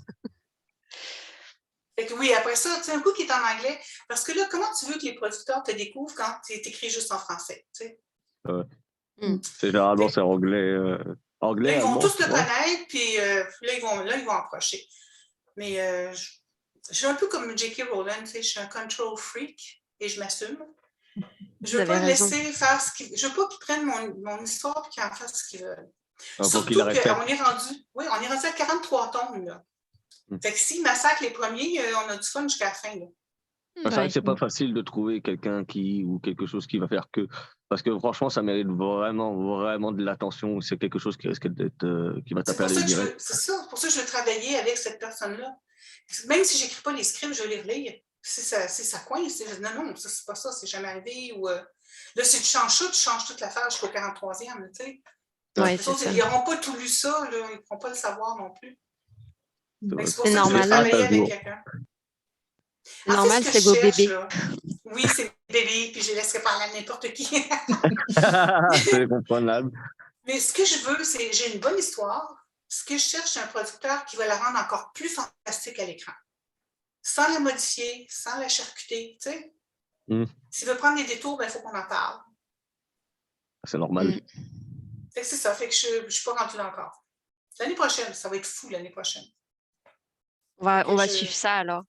Fait que oui, après ça, tu sais, un coup qui est en anglais, parce que là, comment tu veux que les producteurs te découvrent quand tu écrit juste en français, tu sais? Généralement, c'est anglais. Anglais, là, ils vont allemand, tous le connaître, puis là, ils vont approcher. Mais je suis un peu comme J.K. Rowling, tu sais, je suis un control freak et je m'assume. Je ne veux pas laisser faire ce qu'ils veulent. Je veux pas qu'ils prennent mon histoire et qu'ils en fassent ce qu'ils veulent. Surtout qu'on est rendu à 43 tomes, là. Fait que s'ils massacrent les premiers, on a du fun jusqu'à la fin, là. C'est vrai que c'est pas facile de trouver quelqu'un ou quelque chose qui va faire que. Parce que franchement, ça mérite vraiment, vraiment de l'attention. C'est quelque chose qui risque d'être. Qui va taper à l'œil direct. C'est ça, pour ça que je veux travailler avec cette personne-là. Même si j'écris pas les scripts, je vais les relire. Si ça coince, non, ça, c'est pas ça, c'est jamais arrivé. Ou, là, si tu changes ça, tu changes toute l'affaire jusqu'au 43e, tu sais. Ouais, ils n'auront pas tout lu ça, là, ils ne pourront pas le savoir non plus. C'est pour ça normal. que je veux travailler avec quelqu'un. C'est normal, c'est vos bébés. Là, oui, c'est mes bébés, puis je les laisserai parler à n'importe qui. C'est comprenable. Mais ce que je veux, c'est j'ai une bonne histoire. Ce que je cherche, c'est un producteur qui va la rendre encore plus fantastique à l'écran. Sans la modifier, sans la charcuter, tu sais. S'il veut prendre des détours, il faut qu'on en parle. C'est normal. Fait que c'est ça, fait que je ne suis pas rendue là encore. L'année prochaine, ça va être fou l'année prochaine. On va suivre ça alors.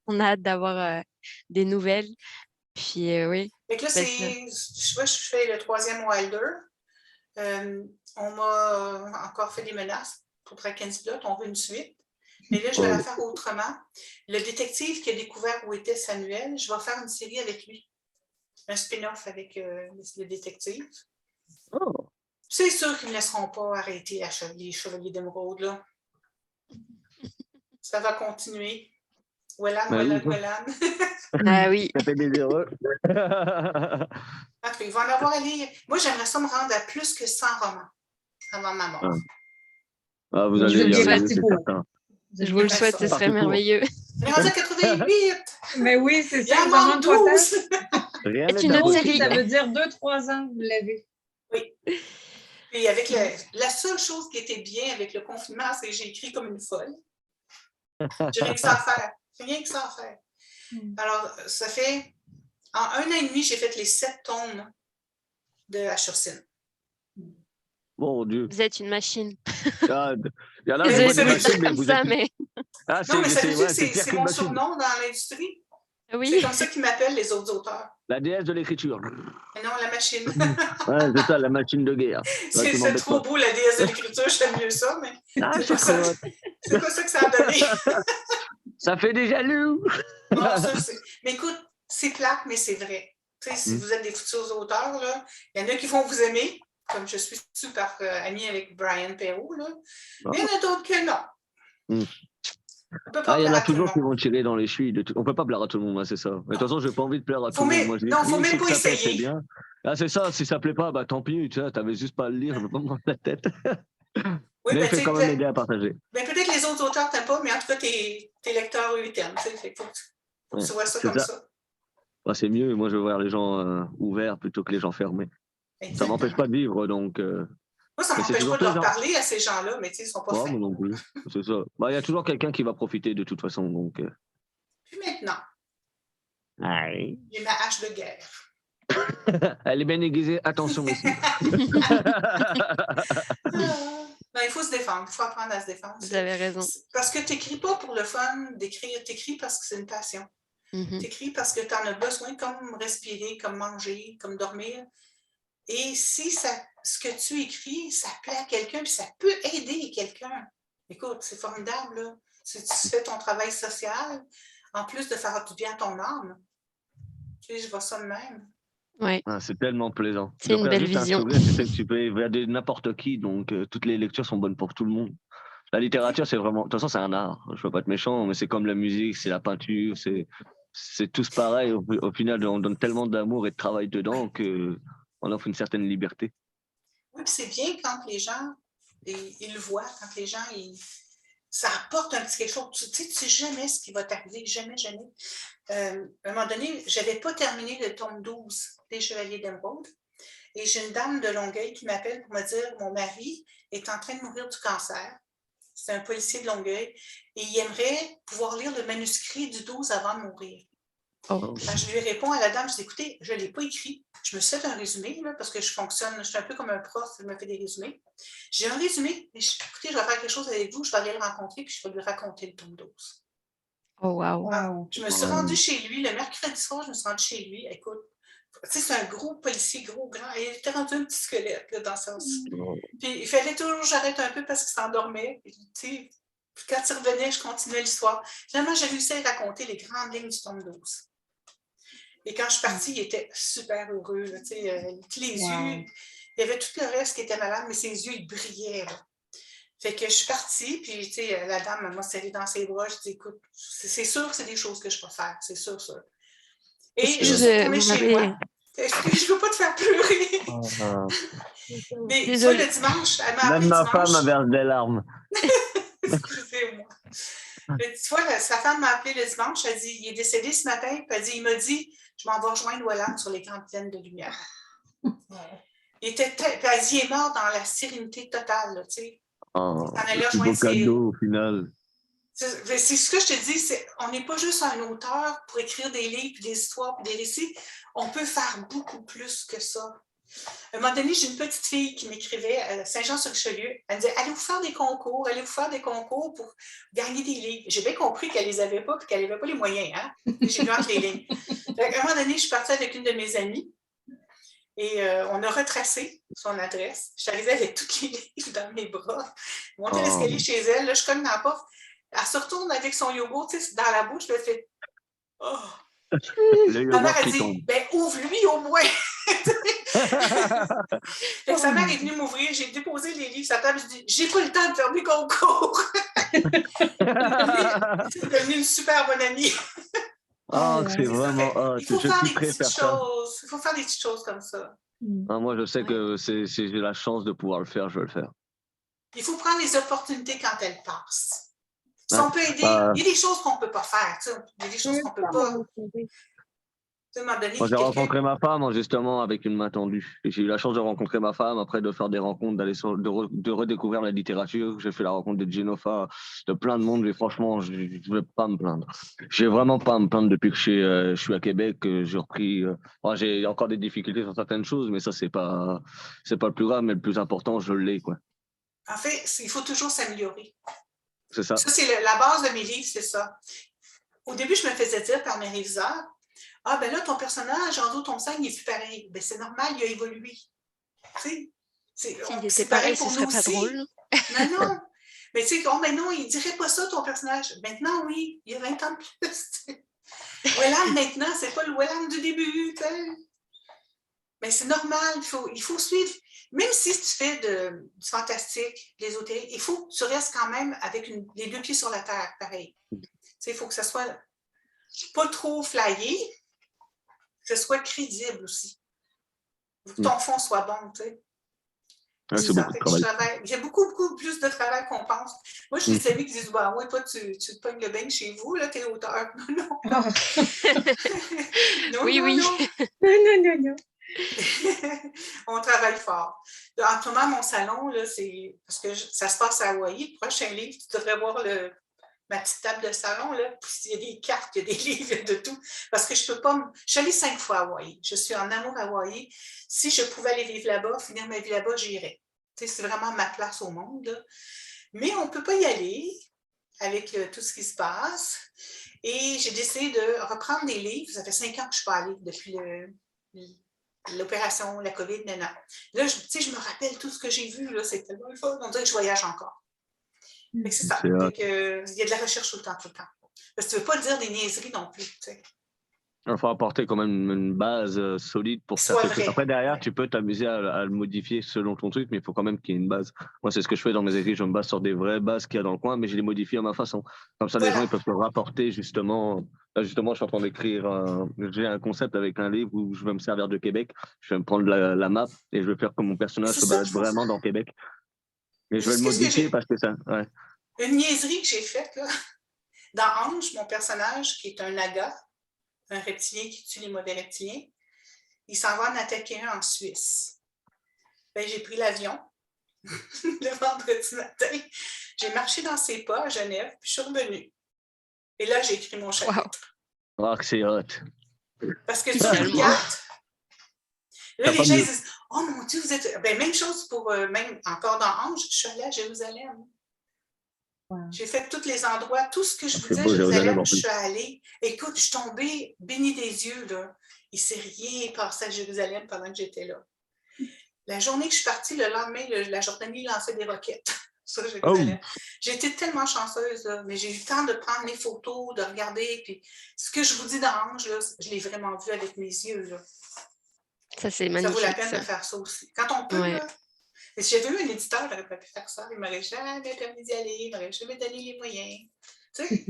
On a hâte d'avoir des nouvelles. Puis oui. Fait que là, je fais le 3e Wilder. On m'a encore fait des menaces pour Drakensblot. On veut une suite. Mais là, je vais la faire autrement. Le détective qui a découvert où était Samuel, je vais faire une série avec lui. Un spin-off avec le détective. Oh. C'est sûr qu'ils ne me laisseront pas arrêter les Chevaliers d'Émeraude, là. Ça va continuer. Wellan. Ah oui. Ça fait des heureux. Il va en avoir à lire. Moi, j'aimerais ça me rendre à plus que 100 romans avant ma mort. Ah, vous allez y arriver, c'est certain. Je vous le souhaite, ce serait merveilleux. On est rendu à 88! Mais oui, c'est ça. Il en manque 12! C'est une autre série. Ça veut dire 2-3 ans que vous l'avez. Oui. Et avec la seule chose qui était bien avec le confinement, c'est que j'ai écrit comme une folle. J'ai rien que ça à faire. Rien que ça à faire. Alors, ça fait... En 1 an et demi, j'ai fait les 7 tomes de Asherson. Mon Dieu. Vous êtes une machine. Il y en a, Désolée c'est de pas des vous machines, dire mais comme vous ça, êtes... mais... Ah, Non, mais ça veut dire que c'est c'est mon surnom dans l'industrie. C'est Oui, comme ça qu'ils m'appellent les autres auteurs. la déesse de l'écriture. Mais non, la machine. Ouais, c'est ça, la machine de guerre. Ouais, tu C'est m'embêtes trop pas. beau, la déesse de l'écriture, j'aime mieux ça, mais Ah, c'est c'est pas ça. trop hot. C'est pas ça que ça a donné. Ça fait des jaloux. Non, ça, mais écoute, c'est plate, mais c'est vrai. Tu sais, si vous êtes des futurs auteurs, là, il y en a qui vont vous aimer, comme je suis super amie avec Brian Perrault, là. Mais il y en a d'autres que non. On peut pas Il y en plaire a à tout le toujours qui monde. vont tirer dans les chevilles. On peut pas plaire à tout le monde, hein, c'est ça. Mais de toute façon, j'ai pas envie de plaire à tout le monde. Moi, je Non, faut l'écris, même si pas ça plaît, c'est essayer. bien. Ah, c'est ça, si ça plaît pas, bah tant pis, tu sais, t'avais juste pas à le lire, je veux pas me prendre la tête. Oui, Mais ben, il fait quand même aider à partager. Ben, peut-être que les autres auteurs t'aiment pas, mais en tout cas, tes lecteurs, eux, ils t'aiment. Faut que tu vois ça comme ça. Bah, c'est mieux, moi je veux voir les gens ouverts plutôt que les gens fermés. Exactement. Ça m'empêche pas de vivre, donc... Moi, ça m'empêche pas de leur parler à ces gens-là, mais tu sais, ils sont pas fins. Moi non plus, c'est ça. Bah, il y a toujours quelqu'un qui va profiter de toute façon, donc... Puis maintenant, Aïe. j'ai ma hache de guerre. Elle est bien aiguisée, attention ici. Ben, il faut se défendre, il faut apprendre à se défendre. vous avez raison. Parce que tu n'écris pas pour le fun d'écrire, tu écris parce que c'est une passion. Tu écris parce que tu en as besoin, comme respirer, comme manger, comme dormir. Et si ce que tu écris, ça plaît à quelqu'un, puis ça peut aider quelqu'un. Écoute, c'est formidable, là. Si tu fais ton travail social, en plus de faire du bien à ton âme. Tu sais, je vois ça de même. Ouais. Ah, c'est tellement plaisant. C'est une belle vision. Tu sais que tu peux aider n'importe qui, donc toutes les lectures sont bonnes pour tout le monde. La littérature, c'est vraiment... De toute façon, c'est un art. Je ne veux pas être méchant, mais c'est comme la musique, c'est la peinture, c'est tous pareil. Au final, on donne tellement d'amour et de travail dedans qu'on offre une certaine liberté. Oui, puis c'est bien quand les gens, ils le voient, quand les gens, ça apporte un petit quelque chose. Tu sais jamais ce qui va t'arriver, jamais, jamais. À un moment donné, je n'avais pas terminé le tome 12 des Chevaliers d'Émeraude. Et j'ai une dame de Longueuil qui m'appelle pour me dire « Mon mari est en train de mourir du cancer. » C'est un policier de Longueuil. Et il aimerait pouvoir lire le manuscrit du 12 avant de mourir. Oh. Quand je lui réponds à la dame, je dis « Écoutez, je ne l'ai pas écrit. Je me suis fait un résumé là, parce que je fonctionne, je suis un peu comme un prof, je me fais des résumés. J'ai un résumé, mais écoutez, je vais faire quelque chose avec vous, je vais aller le rencontrer, puis je vais lui raconter le tome 12. » Oh, wow. Je me suis rendue chez lui, le mercredi soir, je me suis rendue chez lui. Écoute, tu sais, c'est un gros policier, gros, grand. Il était rendu un petit squelette là, dans son... Puis il fallait toujours que j'arrête un peu parce qu'il s'endormait. Tu sais, quand il revenait, je continuais l'histoire. Finalement, j'ai réussi à raconter les grandes lignes du tome 12. Et quand je suis partie, il était super heureux. Là, tu sais, les yeux, il y avait tout le reste qui était malade, mais ses yeux, ils brillaient. Là. Fait que je suis partie, puis tu sais, la dame m'a serré dans ses bras. Je dis, écoute, c'est sûr que c'est des choses que je peux faire, c'est sûr, sûr. Et je suis retournée chez moi. Je ne veux pas te faire pleurer. Mais tu vois, le dimanche, elle m'a appelé Même ma dimanche. femme verse des larmes. Excusez-moi. Mais tu vois, sa femme m'a appelé le dimanche. Elle dit, il est décédé ce matin. Puis il m'a dit, je m'en vais rejoindre Wallan sur l'écran pleine de lumière. Il était puis elle dit, il est mort dans la sérénité totale, là, tu sais. C'est beau cadeau au final. C'est ce que je te dis, on n'est pas juste un auteur pour écrire des livres, des histoires, des récits. On peut faire beaucoup plus que ça. À un moment donné, j'ai une petite fille qui m'écrivait à Saint-Jean-sur-Richelieu. Elle me disait, allez vous faire des concours pour gagner des livres. J'ai bien compris qu'elle ne les avait pas et qu'elle n'avait pas les moyens. Hein? J'ai lu entre les lignes. À un moment donné, je suis partie avec une de mes amies et on a retracé son adresse. Je suis arrivée avec tous les livres dans mes bras. Je montais l'escalier chez elle. Là, je cogne dans la porte. Elle se retourne avec son yogourt dans la bouche. Je me fais « Oh! » Ma mère a dit, ben ouvre-lui au moins. Fait que sa mère est venue m'ouvrir, j'ai déposé les livres sur la table, je dis, j'ai pas le temps de faire mes concours. C'est devenu une super bonne amie. C'est vraiment. Il faut faire des petites choses. Il faut faire des petites choses comme ça. Moi, je sais que j'ai la chance de pouvoir le faire, je vais le faire. Il faut prendre les opportunités quand elles passent. Si on peut aider, il y a des choses qu'on ne peut pas faire. Il y a des choses qu'on ne peut pas. Moi, j'ai rencontré ma femme justement avec une main tendue. Et j'ai eu la chance de rencontrer ma femme, après de faire des rencontres, de redécouvrir la littérature. J'ai fait la rencontre de Genofa, de plein de monde. Et franchement, je ne vais pas me plaindre. Je vais vraiment pas me plaindre depuis que je suis à Québec. J'ai repris. J'ai encore des difficultés sur certaines choses, mais ça, c'est pas le plus grave, mais le plus important, je l'ai, quoi. En fait, il faut toujours s'améliorer. C'est ça. Ça, c'est la base de mes livres, c'est ça. Au début, je me faisais dire par mes réviseurs, ah, ben là, ton personnage, Andrew Thompson, il n'est plus pareil. Ben, c'est normal, il a évolué. Tu sais, s'il était pareil, ce serait pas drôle. Non. Mais tu sais, oh, ben non, il ne dirait pas ça, ton personnage. Maintenant, oui, il y a 20 ans de plus. Welland, maintenant, c'est pas le Welland du début. T'sais. Mais c'est normal, il faut suivre. Même si tu fais du fantastique, de l'ésotérique, il faut que tu restes quand même avec les deux pieds sur la terre, pareil. Il faut que ça soit pas trop flyé, que ce soit crédible aussi. Il faut que ton fond soit bon, tu sais. Ouais, c'est beaucoup de travail. Il y a beaucoup plus de travail qu'on pense. Moi, je des amis qui disent, bah ouais, toi, tu te pognes le bain chez vous, là, t'es auteur. Non. Non. On travaille fort. En ce moment, mon salon, là, c'est parce que ça se passe à Hawaï. Le prochain livre, tu devrais voir ma petite table de salon, là, il y a des cartes, il y a des livres, il y a de tout. Parce que je peux pas. Je suis allée 5 fois à Hawaï. Je suis en amour à Hawaï. Si je pouvais aller vivre là-bas, finir ma vie là-bas, j'irais. C'est vraiment ma place au monde. Là. Mais on ne peut pas y aller avec tout ce qui se passe. Et j'ai décidé de reprendre des livres. Ça fait 5 ans que je ne suis pas allée depuis l'opération, la COVID, non. Là, je me rappelle tout ce que j'ai vu. Là, c'est tellement le fun. On dirait que je voyage encore. C'est ça. Il y a de la recherche tout le temps. Parce que tu ne veux pas dire des niaiseries non plus. T'sais. Il faut apporter quand même une base solide pour ça. Après, derrière, tu peux t'amuser à le modifier selon ton truc, mais il faut quand même qu'il y ait une base. Moi, c'est ce que je fais dans mes écrits. Je me base sur des vraies bases qu'il y a dans le coin, mais je les modifie à ma façon. Comme ça, les gens ils peuvent le rapporter justement. Là, justement, je suis en train d'écrire. J'ai un concept avec un livre où je vais me servir de Québec. Je vais me prendre la map et je vais faire que mon personnage se balade vraiment dans Québec. Mais je vais le modifier parce que ça. Ouais. Une niaiserie que j'ai faite, là. Dans Ange, mon personnage, qui est un naga, un reptilien qui tue les mauvais reptiliens, il s'en va en attaquer un en Suisse. Ben, j'ai pris l'avion le vendredi matin. J'ai marché dans ses pas à Genève, puis je suis revenue. Et là, j'ai écrit mon chapitre. Wow. Oh, c'est hot. Parce que tu regardes. Là, les gens disent, oh mon Dieu, vous êtes. Ben, même chose pour, même encore dans Ange, je suis allée à Jérusalem. Wow. J'ai fait tous les endroits, tout ce que je vous disais à Jérusalem, je suis allée. Écoute, je suis tombée bénie des yeux. Là. Il ne s'est rien passé à Jérusalem pendant que j'étais là. La journée que je suis partie, le lendemain, la Jordanie lançait des roquettes. Ça, Jérusalem. Oh. J'ai été tellement chanceuse, là, mais j'ai eu le temps de prendre mes photos, de regarder. Puis, ce que je vous dis dans Ange, là, je l'ai vraiment vu avec mes yeux. Là. Ça, c'est magnifique. Ça vaut la peine de faire ça aussi. Quand on peut, là, mais si j'avais eu un éditeur, j'aurais pas pu faire ça. Il ne m'aurait jamais permis d'y aller, il ne m'aurait jamais donné les moyens. Tu sais?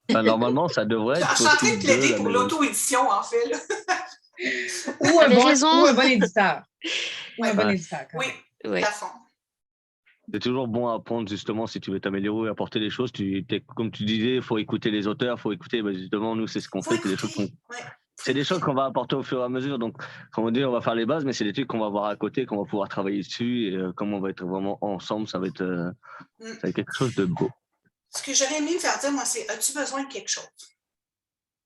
Normalement, ça devrait être. Je suis en train de plaider pour l'auto-édition, en fait. Là. ou un bon éditeur. Ou un bon éditeur. Oui, à fond. C'est toujours bon à apprendre, justement, si tu veux t'améliorer, apporter des choses. Comme tu disais, il faut écouter les auteurs, il faut écouter, justement, nous, c'est ce qu'on fait. C'est des choses c'est des choses qu'on va apporter au fur et à mesure. Donc, comme on dit, on va faire les bases, mais c'est des trucs qu'on va voir à côté, qu'on va pouvoir travailler dessus. Et comme on va être vraiment ensemble, ça va être quelque chose de beau. Ce que j'aurais aimé me faire dire, moi, c'est as-tu besoin de quelque chose?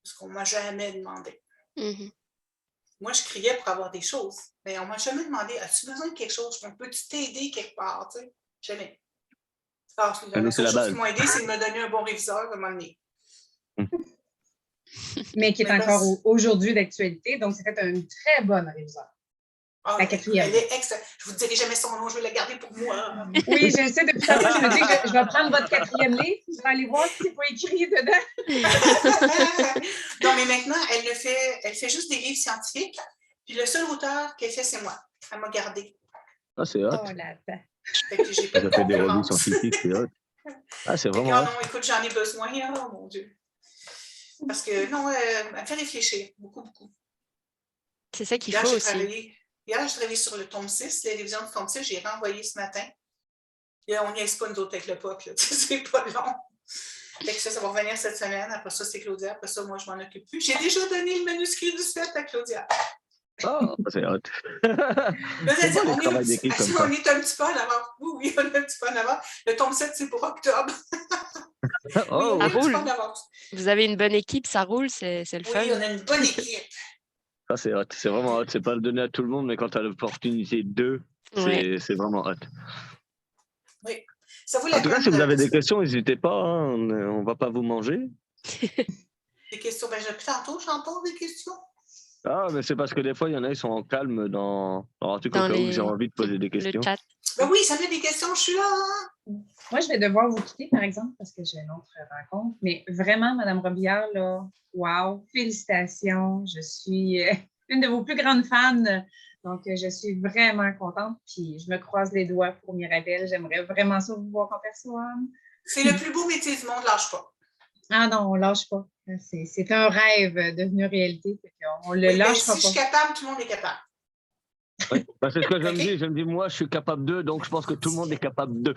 Parce qu'on ne m'a jamais demandé. Mm-hmm. Moi, je criais pour avoir des choses, mais on ne m'a jamais demandé as-tu besoin de quelque chose? Peux-tu t'aider quelque part? Tu sais? Jamais. Alors, la seule chose qui m'a aidé, c'est de me donner un bon réviseur à un moment donné. Mais qui est encore aujourd'hui d'actualité. Donc, c'était une très bonne réviseur. Ah, la quatrième. Elle est excellente. Je ne vous dirai jamais son nom, je vais la garder pour moi. Oui, je sais, depuis tantôt, je me dis que je vais prendre votre 4e livre, je vais aller voir ce qu'il faut écrire dedans. Non, mais maintenant, elle fait juste des livres scientifiques. Puis le seul auteur qu'elle fait, c'est moi. Elle m'a gardé. Ah, c'est hot. Oh là là. Fait que j'ai pas de fait des revues scientifiques, c'est hot. Ah, c'est vraiment. Non, écoute, j'en ai besoin, oh mon Dieu. Parce que, non, elle me fait réfléchir beaucoup. C'est ça qu'il faut aussi. Hier, j'ai travaillé sur le tome 6, la révision du tome 6, j'ai renvoyé ce matin. Et on n'y est pas nous autres avec le POC, c'est pas long. Fait que ça va revenir cette semaine. Après ça, c'est Claudia. Après ça, moi, je m'en occupe plus. J'ai déjà donné le manuscrit du 7 à Claudia. Oh, c'est hot. Là, C'est bon, les travails d'équipe comme ça. on est un petit peu en avant. Oui, on est un petit peu en avant. Le tome 7, c'est pour octobre. Oh, Ça un petit roule. peu en avance. Vous avez une bonne équipe, ça roule, c'est le fun. Oui, on a une bonne équipe. ça c'est hot. C'est vraiment hot. C'est pas le donner à tout le monde, mais quand tu as l'opportunité de, Ouais. c'est vraiment hot. Oui. Ça vaut la En tout cas, peine si vous avez de- des questions, n'hésitez pas. Hein, on va pas vous manger. Des questions. Ben, depuis tantôt, j'entends des questions. Ah, mais c'est parce que des fois, il y en a, ils sont en calme dans un truc Dans au cas où les- j'ai envie de poser des Le questions. chat. Ben oui, ça met des questions, je suis là. Moi, je vais devoir vous quitter, par exemple, parce que j'ai une autre rencontre. Mais vraiment, Madame Robillard, là, wow, félicitations. Je suis une de vos plus grandes fans. Donc, je suis vraiment contente. Puis, je me croise les doigts pour Mirabelle. J'aimerais vraiment ça vous voir en personne. C'est le plus beau métier du monde, lâche pas. Ah non, on ne lâche pas. C'est un rêve devenu réalité. On ne le Oui, ben, lâchera si je suis pas. capable, tout le monde est capable. Oui. Ben, c'est ce que je me Ok. dis. Je me dis, moi, je suis capable d'eux, donc je pense que tout le monde est capable d'eux.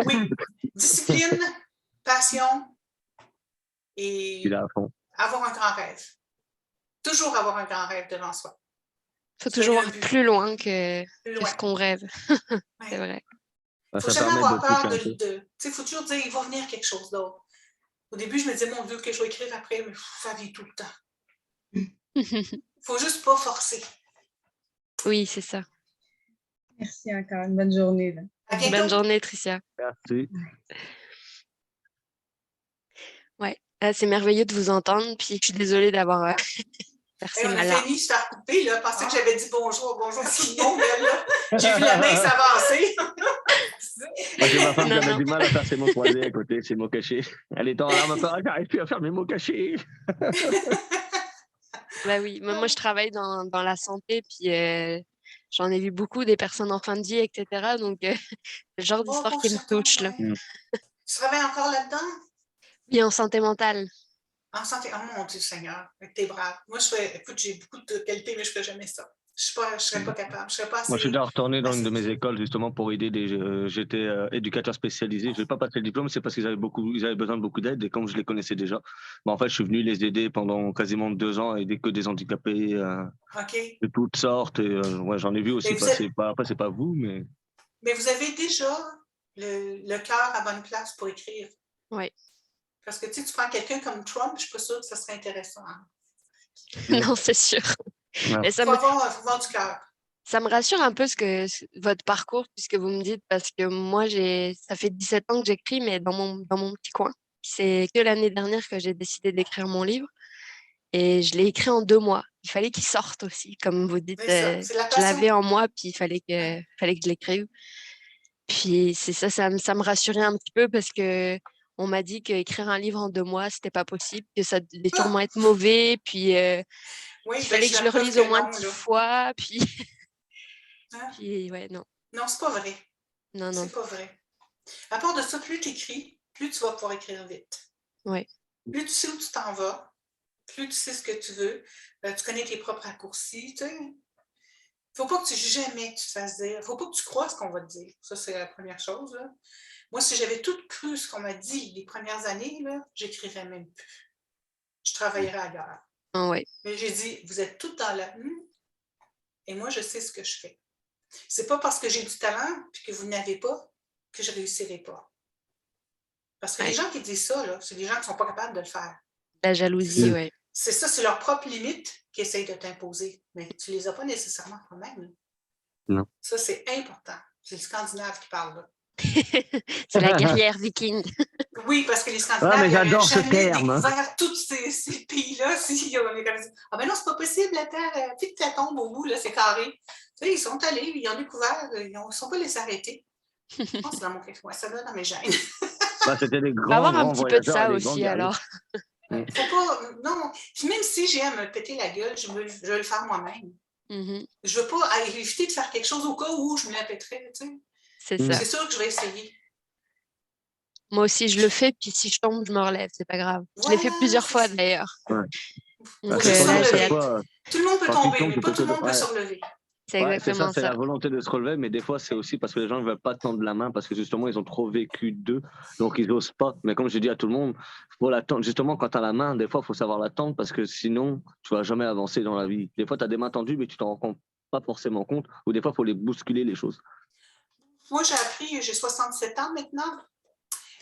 Oui. Discipline, passion et Il est à fond. avoir un grand rêve. Toujours avoir un grand rêve devant soi. Faut C'est toujours un voir but. plus loin que Plus ce loin. qu'on rêve. Ouais. C'est vrai. Il ne faut Ça jamais permet avoir peur pousser un de. peu. Tu sais, il faut toujours dire il va venir quelque chose d'autre. Au début, je me disais, mon Dieu, que je vais écrire après, mais ça vient tout le temps. Il ne faut juste pas forcer. Oui, c'est ça. Merci encore. Une bonne journée. Là. À bientôt. Bonne journée, Tricia. Merci. Ouais, c'est merveilleux de vous entendre. Puis je suis désolée d'avoir versé Hey, on ma a larme. failli se faire couper, là. Je pensais que j'avais dit bonjour tout le monde. Là. J'ai vu la main s'avancer. Moi, j'ai ma femme qui Non, avait non. du mal à faire ses mots croisés à côté, ses mots cachés. Elle est en larmes, j'arrive plus à faire mes mots cachés. Bah oui, moi je travaille dans la santé, puis j'en ai vu beaucoup des personnes en fin de vie, etc. Donc c'est le genre Oh, d'histoire bon, qui me touche là. ouais. Tu travailles encore là-dedans? Puis en santé mentale. En santé. Oh mon Dieu Seigneur, t'es brave. Moi, écoute, j'ai beaucoup de qualités, mais je ne ferais jamais ça. Je ne serais pas capable. Je serais pas assez. Moi, je suis déjà retourné dans une de mes assez- écoles justement pour aider j'étais éducateur spécialisé. Je n'ai pas passé le diplôme, c'est parce qu'ils avaient besoin de beaucoup d'aide et comme je les connaissais déjà, en fait, je suis venu les aider pendant quasiment 2 ans, aider que des handicapés OK. de toutes sortes. Et ouais, j'en ai vu aussi Mais vous passer. Après, c'est pas vous, mais Mais vous avez déjà le cœur à bonne place pour écrire. Oui. Parce que tu prends quelqu'un comme Trump, je ne suis pas sûre que ça serait intéressant. Non, c'est sûr. Ouais. Mais Il faut avoir du cœur. ça me rassure un peu votre parcours, puisque vous me dites, parce que moi, ça fait 17 ans que j'écris, mais dans mon petit coin. C'est que l'année dernière que j'ai décidé d'écrire mon livre. Et je l'ai écrit en 2 mois. Il fallait qu'il sorte aussi, comme vous dites. C'est la Je passion. l'avais en moi, puis il fallait que je l'écrive. Puis c'est ça me rassurait un petit peu parce que on m'a dit qu'écrire un livre en 2 mois, c'était pas possible, que ça devait sûrement être mauvais, puis Oui, il fallait que je le relise au moins 10 fois, puis Hein? puis ouais, non. Non, c'est pas vrai. Non. C'est pas vrai. À part de ça, plus tu écris, plus tu vas pouvoir écrire vite. Ouais. Plus tu sais où tu t'en vas, plus tu sais ce que tu veux, tu connais tes propres raccourcis. Tu sais. Faut pas que tu jamais tu te fasses dire. Faut pas que tu crois ce qu'on va te dire. Ça, c'est la première chose. Là. Moi, si j'avais tout cru ce qu'on m'a dit les premières années, là, j'écrirais même plus. Je travaillerais ailleurs. Ah ouais. Mais j'ai dit, vous êtes tout dans la et moi, je sais ce que je fais. C'est pas parce que j'ai du talent et que vous n'avez pas que je réussirai pas. Parce que les gens qui disent ça, là, c'est des gens qui ne sont pas capables de le faire. La jalousie, ouais. C'est ça, c'est leur propre limite qui essayent de t'imposer. Mais tu ne les as pas nécessairement toi-même. Non. Ça, c'est important. C'est le Scandinave qui parle là. C'est la guerrière viking. Oui, parce que les Scandinaves, mais j'adore n'auraient ce jamais terme. découvert tous ces pays-là. Si on est comme ça. Ah ben non, c'est pas possible, la Terre, puis que ça tombe au bout, là, c'est carré. Tu sais, ils sont allés, ils ont découvert, ils ne sont pas laissés arrêter. Je pense que c'est dans mon moi, ça va dans mes gènes. C'était des On va avoir un grands petit peu de voyageurs ça et des aussi, grands guerriers. alors. Faut pas. Non. Puis même si j'aime me péter la gueule, je veux le faire moi-même. Mhm. Je veux pas éviter de faire quelque chose au cas où je me la pèterais, tu sais. C'est ça. C'est sûr que je vais essayer. Moi aussi, je le fais, puis si je tombe, je me relève, c'est pas grave. Je l'ai fait plusieurs fois, d'ailleurs. Ouais. Donc Faut là, se j'ai hâte. Tout le monde peut Quand tu tomber, tombes, mais tu pas peux tout le monde te- peut ouais. se relever. C'est Ouais, c'est ça, exactement c'est la ça. volonté de se relever, mais des fois, c'est aussi parce que les gens ne veulent pas tendre la main parce que justement, ils ont trop vécu d'eux, donc ils n'osent pas. Mais comme je dis à tout le monde, faut l'attendre. Justement, quand tu as la main, des fois, il faut savoir l'attendre parce que sinon, tu ne vas jamais avancer dans la vie. Des fois, tu as des mains tendues, mais tu t'en rends pas forcément compte, ou des fois, il faut les bousculer, les choses. Moi, j'ai 67 ans maintenant,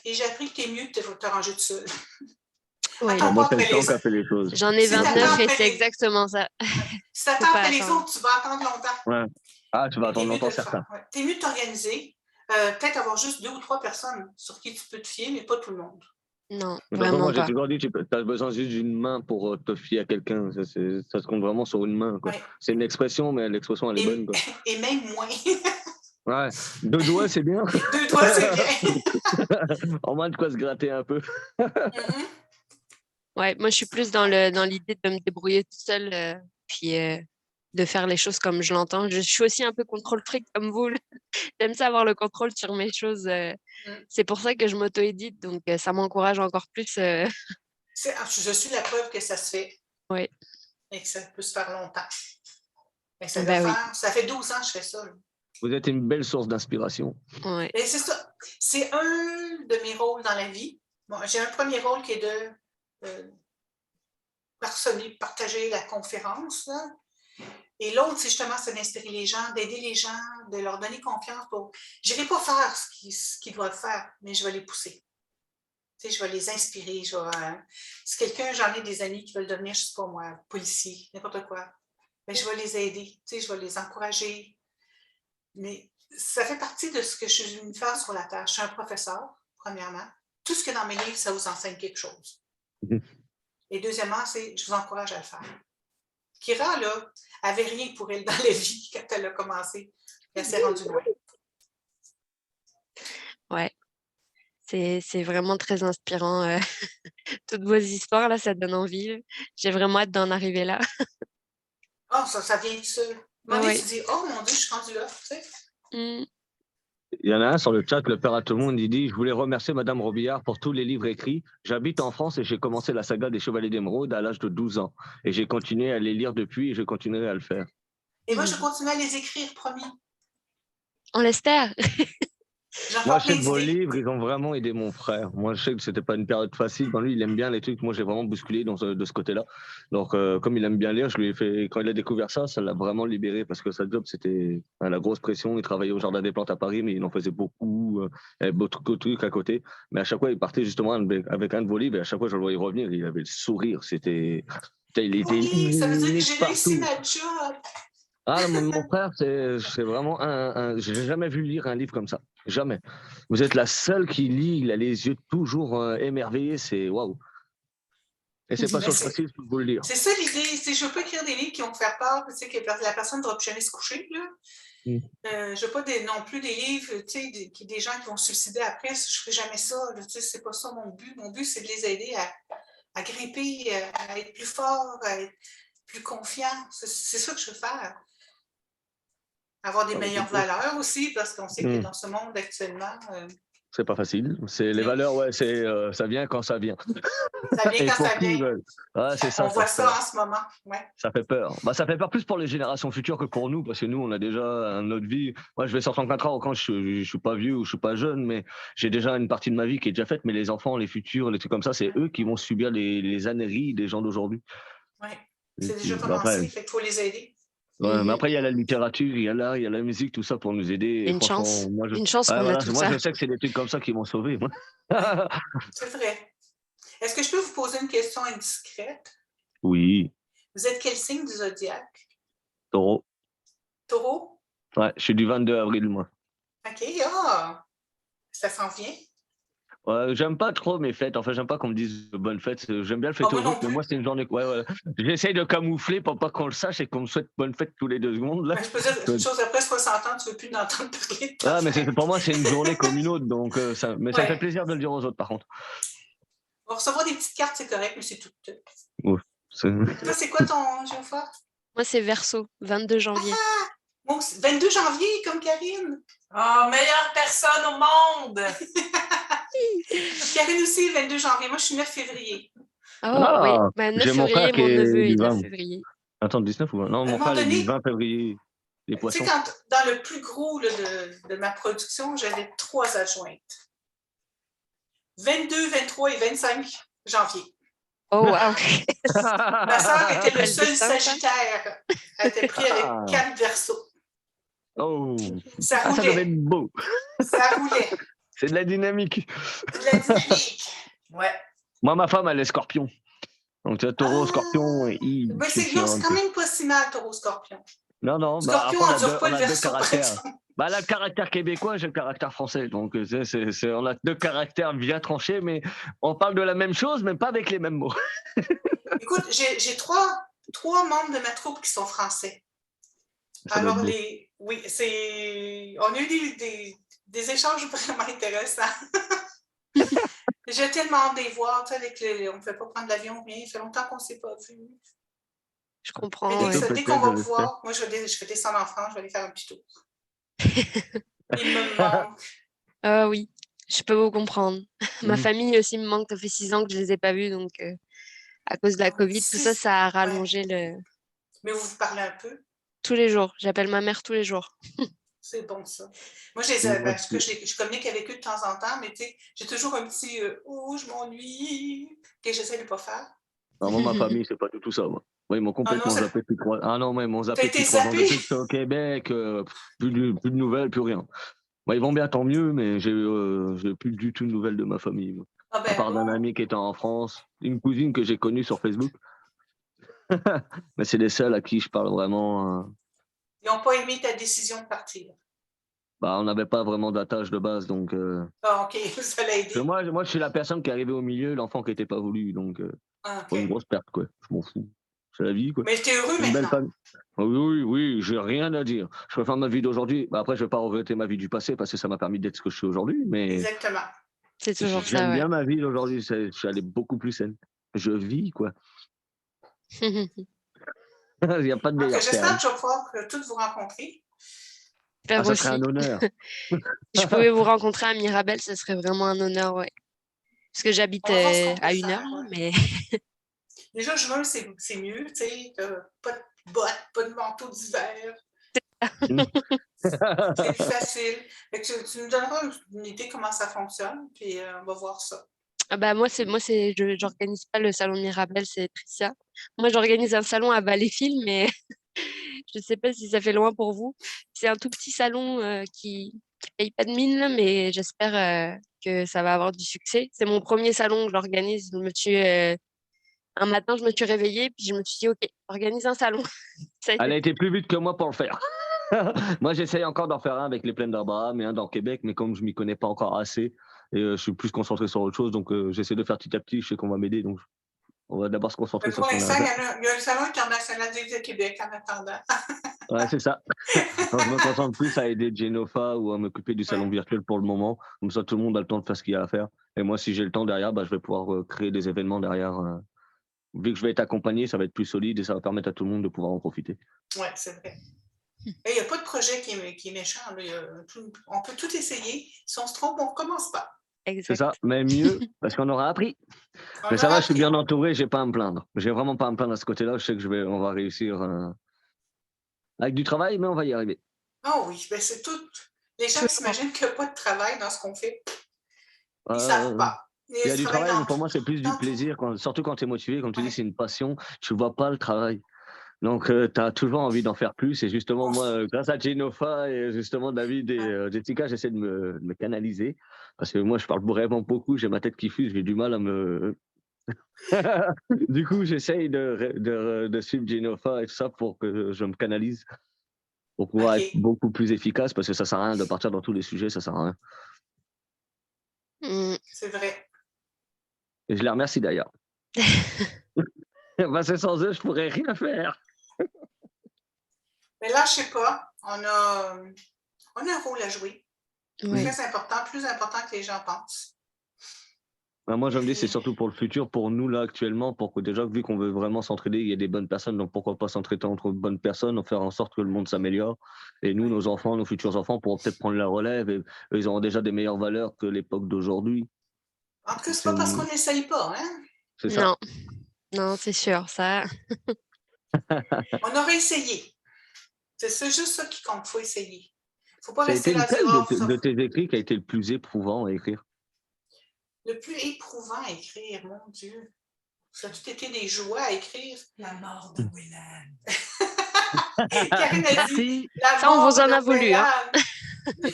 et j'ai appris que t'es mieux de te ranger tout seul. Oui. Attends Moi, pas c'est le après les temps qui a autres. fait les choses. J'en ai Si t'attends 29 et après c'est les, exactement ça. si Faut t'attends pas après les attendre. autres, tu vas attendre longtemps. Ouais. Ah, tu vas Et t'es attendre mieux de longtemps, le certain. faire. Ouais. T'es mieux de t'organiser. Peut-être avoir juste 2 ou 3 personnes sur qui tu peux te fier, mais pas tout le monde. Non, De toute façon, vraiment moi, j'ai pas. toujours dit, tu as besoin juste d'une main pour te fier à quelqu'un. Ça se compte vraiment sur une main, quoi. Ouais. C'est une expression, mais l'expression, elle est bonne, quoi. Et même moins. Ouais. 2 doigts, c'est bien. 2 doigts, c'est bien. En moins de quoi se gratter un peu. Mhm. Ouais, moi, je suis plus dans l'idée de me débrouiller toute seule, puis de faire les choses comme je l'entends. Je suis aussi un peu contrôle fric comme vous, là. J'aime ça avoir le contrôle sur mes choses. C'est pour ça que je m'auto-édite, donc ça m'encourage encore plus. Je suis la preuve que ça se fait Ouais, et que ça peut se faire longtemps. Et ça ben oui, ça fait 12 ans que je fais ça. Là. Vous êtes une belle source d'inspiration. ouais. Et c'est ça. C'est un de mes rôles dans la vie. Bon, j'ai un premier rôle qui est de partager la conférence. Là. Et l'autre, c'est justement d'inspirer les gens, d'aider les gens, de leur donner confiance. Je n'irai pas faire ce qu'ils doivent faire, mais je vais les pousser. Tu sais, je vais les inspirer. Si quelqu'un, j'en ai des amis qui veulent devenir, je ne sais pas moi, policier, n'importe quoi, mais je vais les aider. Tu sais, je vais les encourager. Mais ça fait partie de ce que je suis venue faire sur la Terre. Je suis un professeur, premièrement. Tout ce qu'il y a dans mes livres, ça vous enseigne quelque chose. Et deuxièmement, c'est je vous encourage à le faire. Kira, là, avait rien pour elle dans la vie quand elle a commencé. Elle s'est rendue loin. Ouais, c'est vraiment très inspirant. Toutes vos histoires, là, ça donne envie. J'ai vraiment hâte d'en arriver là. Oh, ça vient tout seul. À un moment donné, Ouais. tu dis, oh mon Dieu, je suis rendue là. Tu sais? Mm. Il y en a un sur le chat, le père à tout le monde, il dit: je voulais remercier Madame Robillard pour tous les livres écrits. J'habite en France et j'ai commencé la saga des Chevaliers d'Émeraude à l'âge de 12 ans. Et j'ai continué à les lire depuis et je continuerai à le faire. Et moi, je continue à les écrire, promis. On l'espère. J'ai Moi, encore je sais plein que vos d'idées. livres, ils ont vraiment aidé mon frère. Moi, je sais que c'était pas une période facile. Dans lui, il aime bien les trucs. Moi, j'ai vraiment bousculé de ce côté-là. Donc, comme il aime bien lire, je lui ai fait, quand il a découvert ça, ça l'a vraiment libéré parce que sa job, c'était la grosse pression. Il travaillait au Jardin des Plantes à Paris, mais il en faisait beaucoup, il y avait beaucoup de trucs à côté. Mais à chaque fois, il partait justement avec un de vos livres et à chaque fois, je le voyais revenir. Il avait le sourire. Il était Oui, ça veut dire que illuminé j'ai réussi partout. ma job. Ah, mon frère, c'est vraiment je n'ai jamais vu lire un livre comme ça. Jamais. Vous êtes la seule qui lit, il a les yeux toujours émerveillés, c'est waouh. Et c'est pas Mais chose facile de vous le dire. c'est ça l'idée. Je ne veux pas écrire des livres qui vont faire peur, tu sais, que la personne ne va plus jamais se coucher. Là. Mm. Je veux pas non plus des livres, tu sais, des gens qui vont se suicider après. Je ne ferai jamais ça. Là, tu sais, c'est pas ça mon but. Mon but, c'est de les aider à grimper, à être plus fort, à être plus confiant. C'est ça que je veux faire. Avoir des meilleures valeurs aussi, parce qu'on sait que dans ce monde actuellement, C'est pas facile. C'est les valeurs, ouais, ça vient quand ça vient. ça vient Et quand pour ça qui ils vient. veulent. Ouais, c'est ça. On voit ça en ce moment. Ouais. Ça fait peur. Bah, ça fait peur plus pour les générations futures que pour nous, parce que nous, on a déjà notre vie. Moi, je vais sur 34 ans quand je suis pas vieux ou je suis pas jeune, mais j'ai déjà une partie de ma vie qui est déjà faite. Mais les enfants, les futurs, les trucs comme ça, c'est eux qui vont subir les âneries des gens d'aujourd'hui. Oui, c'est déjà Après, commencé, il faut les aider. ouais, mais après, il y a la littérature, il y a l'art, il y a la musique, tout ça pour nous aider. Et Une chance. franchement, Une chance qu'on a tout moi, ça. je sais que c'est des trucs comme ça qui vont sauver. Moi. C'est vrai. Est-ce que je peux vous poser une question indiscrète? Oui, Vous êtes quel signe du zodiaque? taureau. Taureau? Ouais, je suis du 22 avril, moi. OK, ça s'en vient. Ouais, j'aime pas trop mes fêtes. Enfin, j'aime pas qu'on me dise bonne fête. J'aime bien le fêter moi aux non autres, mais plus. moi, c'est une journée. Ouais. J'essaye de camoufler pour pas qu'on le sache et qu'on me souhaite bonne fête tous les 2 secondes. Là. Ben, je peux dire une chose, après 60 ans, tu ne veux plus d'entendre parler de ta Ah, mais fête. pour moi, c'est une journée comme une autre. Donc, ça me fait plaisir de le dire aux autres, par contre. On recevoir des petites cartes, c'est correct, mais c'est tout. Ouf, Toi, c'est quoi ton Géophore? Moi, c'est Verseau, 22 janvier. Ah! Bon, 22 janvier, comme Karine. Oh, meilleure personne au monde! Karine aussi, 22 janvier. Moi, je suis 9 février. Oh, oui. Ben, 9 j'ai mon frère février, qui mon est neveu est du 9 20. février. Attends, 19 ou 20? Non, À un mon moment frère, il est du donné, 20 février. les Tu poissons. sais, dans le plus gros là, de ma production, j'avais 3 adjointes. 22, 23 et 25 janvier. Oh, wow. Ma sœur était le Quel seul destin, ça. Sagittaire. Elle était prise avec 4 Verseaux. Oh, Ça ça devait roulait. être beau. Ça roulait. C'est de la dynamique. De la dynamique. Ouais. Moi, ma femme, elle est scorpion. Donc, tu as taureau, scorpion, Mais c'est quand même pas si mal, taureau, scorpion. Non, Scorpion, après, on dure pas on le a deux Verseau, par caractères. exemple. Bah, là, le caractère québécois, j'ai le caractère français. Donc, on a 2 caractères bien tranchés, mais on parle de la même chose, mais pas avec les mêmes mots. Écoute, j'ai 3 membres de ma troupe qui sont français. Ça doit être Alors, beau. on a eu des échanges vraiment intéressants. J'ai tellement hâte de les voir, tu sais, on ne fait pas prendre l'avion, rien. Ça fait longtemps qu'on ne s'est pas vu. Je comprends. Mais Ouais. dès qu'on va pouvoir, moi, je vais descendre en France, je vais aller faire un petit tour. Il me manque. Ah oui, je peux vous comprendre. Ma Mhm. famille aussi me manque. Ça fait 6 ans que je les ai pas vus, donc à cause de la Covid, tout ça, ça a rallongé le. Mais vous parlez un peu? Tous les jours. J'appelle ma mère tous les jours. C'est bon, ça. Moi, je communique avec eux de temps en temps, mais tu sais, j'ai toujours un petit « Oh, je m'ennuie » que j'essaie de ne pas faire. Non, moi, ma famille, c'est pas du tout ça, moi. Moi, ils m'ont complètement zappé depuis 3 ans. Ah non, moi, ils m'ont zappé depuis 3 ans. Depuis que je suis au Québec, plus de nouvelles, plus rien. Moi, ils vont bien, tant mieux, mais j'ai plus du tout de nouvelles de ma famille. Moi. Ah ben, à part d'un ami qui était en France, une cousine que j'ai connue sur Facebook. Mais c'est les seuls à qui je parle vraiment. Ils n'ont pas aimé ta décision de partir. Bah, on n'avait pas vraiment d'attache de base, donc. Ah, OK, ça l'a aidé. Moi, je suis la personne qui est arrivée au milieu, l'enfant qui n'était pas voulu, donc Okay. une grosse perte, quoi. Je m'en fous. C'est la vie, quoi. Mais tu es heureux une maintenant? Oui, j'ai rien à dire. Je préfère ma vie d'aujourd'hui. Bah, après, je vais pas regretter ma vie du passé parce que ça m'a permis d'être ce que je suis aujourd'hui, mais. Exactement. C'est toujours ça, J'aime ouais. bien ma vie d'aujourd'hui. Je suis allé beaucoup plus saine. Je vis, quoi. Il n'y a pas de meilleur J'espère terme. que je vais pouvoir tous vous rencontrer. J'espère ça aussi. serait un honneur. Si je pouvais vous rencontrer à Mirabel, ce serait vraiment un honneur, ouais. Parce que j'habite à 1 heure, ouais. mais. Déjà, juin, c'est mieux, tu sais, pas de bottes, pas de manteau d'hiver. C'est plus facile. Fait que tu nous donneras une idée comment ça fonctionne, puis on va voir ça. Ah bah j'organise pas le salon Mirabel, c'est Tricia. Moi, j'organise un salon à Valleyfield, mais je sais pas si ça fait loin pour vous. C'est un tout petit salon qui paye pas de mine, là, mais j'espère que ça va avoir du succès. C'est mon premier salon que j'organise. Un matin, je me suis réveillée, puis je me suis dit, OK, organise un salon. Elle a été plus vite que moi pour le faire. Moi, j'essaye encore d'en faire un avec les plaines d'Abraham et un dans Québec, mais comme je m'y connais pas encore assez, et je suis plus concentré sur autre chose, donc j'essaie de faire petit à petit. Je sais qu'on va m'aider, donc on va d'abord se concentrer sur ce qu'on a. Pour l'instant, il y a un salon international de Québec en attendant. Ouais, c'est ça. Donc, je me concentre plus à aider Genofa ou à m'occuper du salon virtuel pour le moment. Comme ça, tout le monde a le temps de faire ce qu'il y a à faire. Et moi, si j'ai le temps derrière, je vais pouvoir créer des événements derrière. Vu que je vais être accompagné, ça va être plus solide et ça va permettre à tout le monde de pouvoir en profiter. Oui, c'est vrai. Il n'y a pas de projet qui est méchant. On peut tout essayer. Si on se trompe, on ne recommence pas. Exact. C'est ça, mais mieux, parce qu'on aura appris. Mais ça va, je suis bien entouré, j'ai pas à me plaindre. J'ai vraiment pas à me plaindre à ce côté-là. Je sais que on va réussir avec du travail, mais on va y arriver. Ah oui, ben c'est tout. Les gens s'imaginent qu'il n'y a pas de travail dans ce qu'on fait. Ils ne savent pas. Il y a du travail, mais pour moi, c'est plus du plaisir. Surtout quand tu es motivé, comme tu dis, c'est une passion. Tu ne vois pas le travail. Donc, tu as toujours envie d'en faire plus. Et justement, moi, grâce à Genofa et justement David et Jessica, j'essaie de me canaliser. Parce que moi, je parle vraiment beaucoup. J'ai ma tête qui fuse. J'ai du mal à me... Du coup, j'essaye de suivre Genofa et tout ça pour que je me canalise. Pour pouvoir être beaucoup plus efficace. Parce que ça ne sert à rien de partir dans tous les sujets. Ça ne sert à rien. C'est vrai. Et je les remercie d'ailleurs. Parce que sans eux, je ne pourrais rien faire. Mais là, je ne sais pas, on a un rôle à jouer. Oui. Très important, plus important que les gens pensent. Moi, je me dis, c'est surtout pour le futur, pour nous, là, actuellement, pour que déjà, vu qu'on veut vraiment s'entraider, il y a des bonnes personnes, donc pourquoi pas s'entraider entre bonnes personnes, faire en sorte que le monde s'améliore. Et nous, nos enfants, nos futurs enfants pourront peut-être prendre la relève et ils auront déjà des meilleures valeurs que l'époque d'aujourd'hui. En tout cas, c'est pas parce qu'on n'essaye pas, hein? C'est ça. Non, c'est sûr, ça. On aurait essayé. C'est juste ça qui compte, il faut essayer. Il ne faut pas Ça a rester été là lequel dire de tes écrits qui a été le plus éprouvant à écrire? Le plus éprouvant à écrire, mon Dieu. Ça a tout été des joies à écrire. La mort de Willan. Karine a dit la Ça, on mort vous en a de voulu, hein? Willan.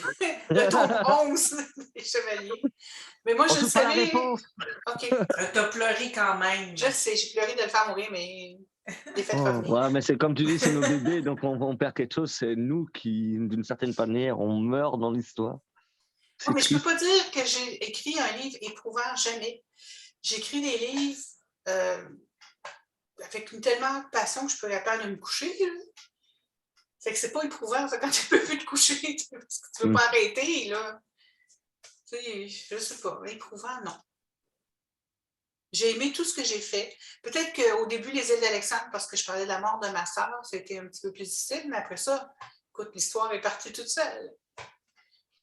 Le tome 11 des Chevaliers. Mais moi, je On le sait pas la savais. réponse. OK. T'as pleuré quand même. Je sais, j'ai pleuré de le faire mourir, mais je l'ai fait Oh, revenir. ouais, mais c'est comme tu dis, c'est nos bébés, donc on perd quelque chose. C'est nous qui, d'une certaine manière, on meurt dans l'histoire. Oh, mais je ne peux pas dire que j'ai écrit un livre éprouvant, jamais. J'écris des livres avec une tellement de passion que je peux capable de me coucher. Là. Fait que c'est pas éprouvant ça, quand tu peux plus te coucher, parce que tu ne peux pas arrêter. Là. Tu sais, je sais pas, éprouvant, non. J'ai aimé tout ce que j'ai fait. Peut-être qu'au début, les îles d'Alexandre, parce que je parlais de la mort de ma sœur, c'était un petit peu plus difficile, mais après ça, écoute, l'histoire est partie toute seule.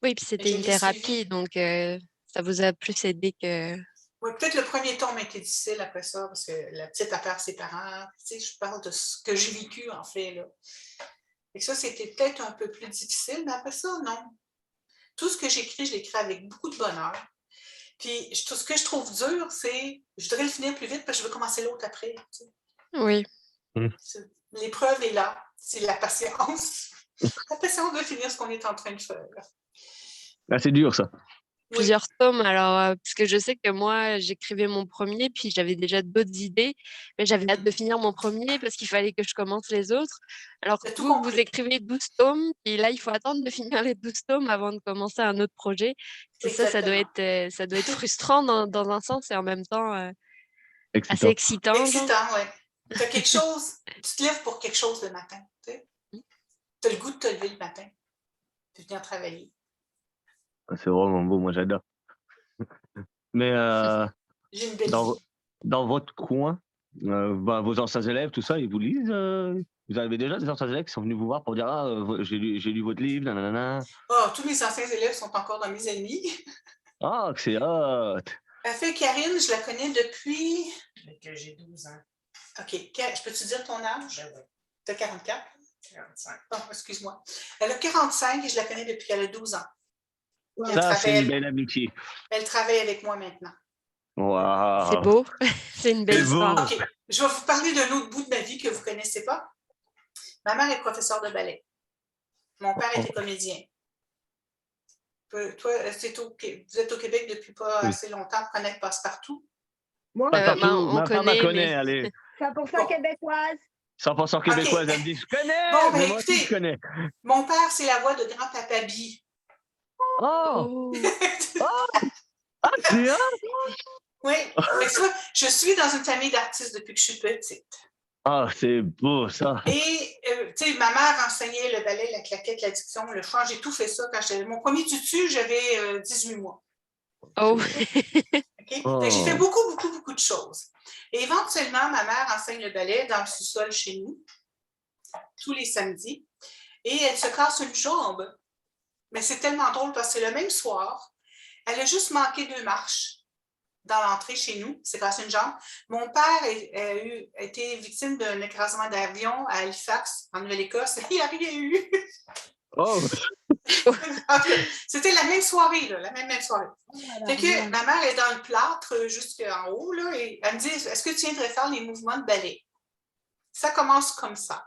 Oui, puis c'était une thérapie, donc ça vous a plus aidé que... Oui, peut-être le premier tome a été difficile après ça, parce que la petite a perdu ses parents. Tu sais, je parle de ce que j'ai vécu, en fait. Là. Et ça, c'était peut-être un peu plus difficile, mais après ça, non. Tout ce que j'écris, je l'écris avec beaucoup de bonheur. Puis, tout ce que je trouve dur, c'est je voudrais le finir plus vite parce que je veux commencer l'autre après. Tu sais. Oui. L'épreuve est là. C'est la patience. La patience de finir ce qu'on est en train de faire. Ah, c'est dur, ça. Plusieurs tomes, alors, parce que je sais que moi, j'écrivais mon premier, puis j'avais déjà d'autres idées, mais j'avais hâte de finir mon premier parce qu'il fallait que je commence les autres. Alors vous écrivez 12 tomes, et là, il faut attendre de finir les 12 tomes avant de commencer un autre projet. C'est ça doit être frustrant dans un sens et en même temps assez excitant. Excitant, oui. Tu as quelque chose, tu te lèves pour quelque chose le matin. Tu as le goût de te lever le matin, de venir travailler. C'est vraiment beau, moi j'adore. Mais j'ai une belle vie. Dans votre coin, vos anciens élèves, tout ça, ils vous lisent vous avez déjà des anciens élèves qui sont venus vous voir pour dire j'ai lu votre livre, nanana. Oh, tous mes anciens élèves sont encore dans mes ennemis. Ah, c'est hot! Fait Karine, je la connais depuis que j'ai 12 ans. OK. Je peux-tu dire ton âge? Oui. Tu as 44? 45. Oh, excuse-moi. Elle a 45 et je la connais depuis qu'elle a 12 ans. Ça, c'est une belle amitié. Elle travaille avec moi maintenant. Wow. C'est beau. C'est une belle histoire. OK. Je vais vous parler d'un autre bout de ma vie que vous ne connaissez pas. Ma mère est professeure de ballet. Mon père était comédien. Toi, vous êtes au Québec depuis pas assez longtemps pour connaître Passepartout? Moi, on connaît, connaît, allez. 100% québécoise. 100% québécoise, elle me dit, je connais! Bon, mais moi aussi, je connais. Mon père, c'est la voix de grand-papa Bi. Oh! Ah, c'est ça! Oui, ça, je suis dans une famille d'artistes depuis que je suis petite. Ah, c'est beau, ça! Et, tu sais, ma mère enseignait le ballet, la claquette, la diction, le chant. J'ai tout fait ça quand j'avais... Mon premier tutu, j'avais 18 mois. Oh! Okay? Oh. J'ai fait beaucoup de choses. Et éventuellement, ma mère enseigne le ballet dans le sous-sol chez nous, tous les samedis. Et elle se casse une jambe. Mais c'est tellement drôle parce que c'est le même soir. Elle a juste manqué 2 marches dans l'entrée chez nous. C'est cassé une jambe. Mon père a été victime d'un écrasement d'avion à Halifax, en Nouvelle-Écosse. Il n'a rien eu. Oh! C'était la même soirée, là, la même soirée. Fait que ma mère est dans le plâtre jusqu'en haut, là, et elle me dit, est-ce que tu viendrais faire les mouvements de ballet? Ça commence comme ça.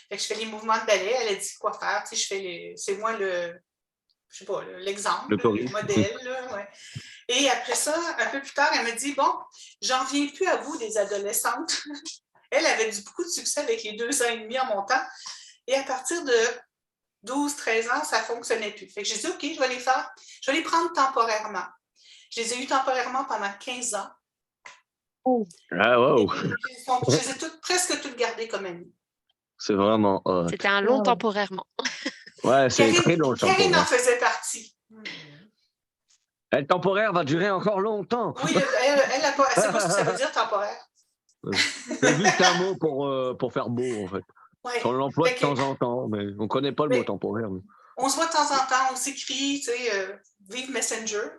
Fait que je fais les mouvements de ballet. Elle a dit quoi faire. Tu sais, c'est moi l'exemple, le modèle. Là, ouais. Et après ça, un peu plus tard, elle me dit, bon, j'en viens plus à vous des adolescentes. Elle avait beaucoup de succès avec les 2 ans et demi en montant. Et à partir de 12-13 ans, ça ne fonctionnait plus. Fait que j'ai dit, OK, je vais les faire. Je vais les prendre temporairement. Je les ai eus temporairement pendant 15 ans. Oh. Ah, wow! Je les ai presque toutes gardées comme amies. C'est vraiment hot. C'était un long temporairement. Ouais, c'est très long temporaire. Karine en faisait partie. Le temporaire va durer encore longtemps. Oui, elle ne sait pas ce que ça veut dire, temporaire. C'est juste un mot pour faire beau, en fait. Ouais. On l'emploie de temps en temps, mais on ne connaît pas le mot temporaire. Mais... On se voit de temps en temps, on s'écrit, tu sais, vive Messenger.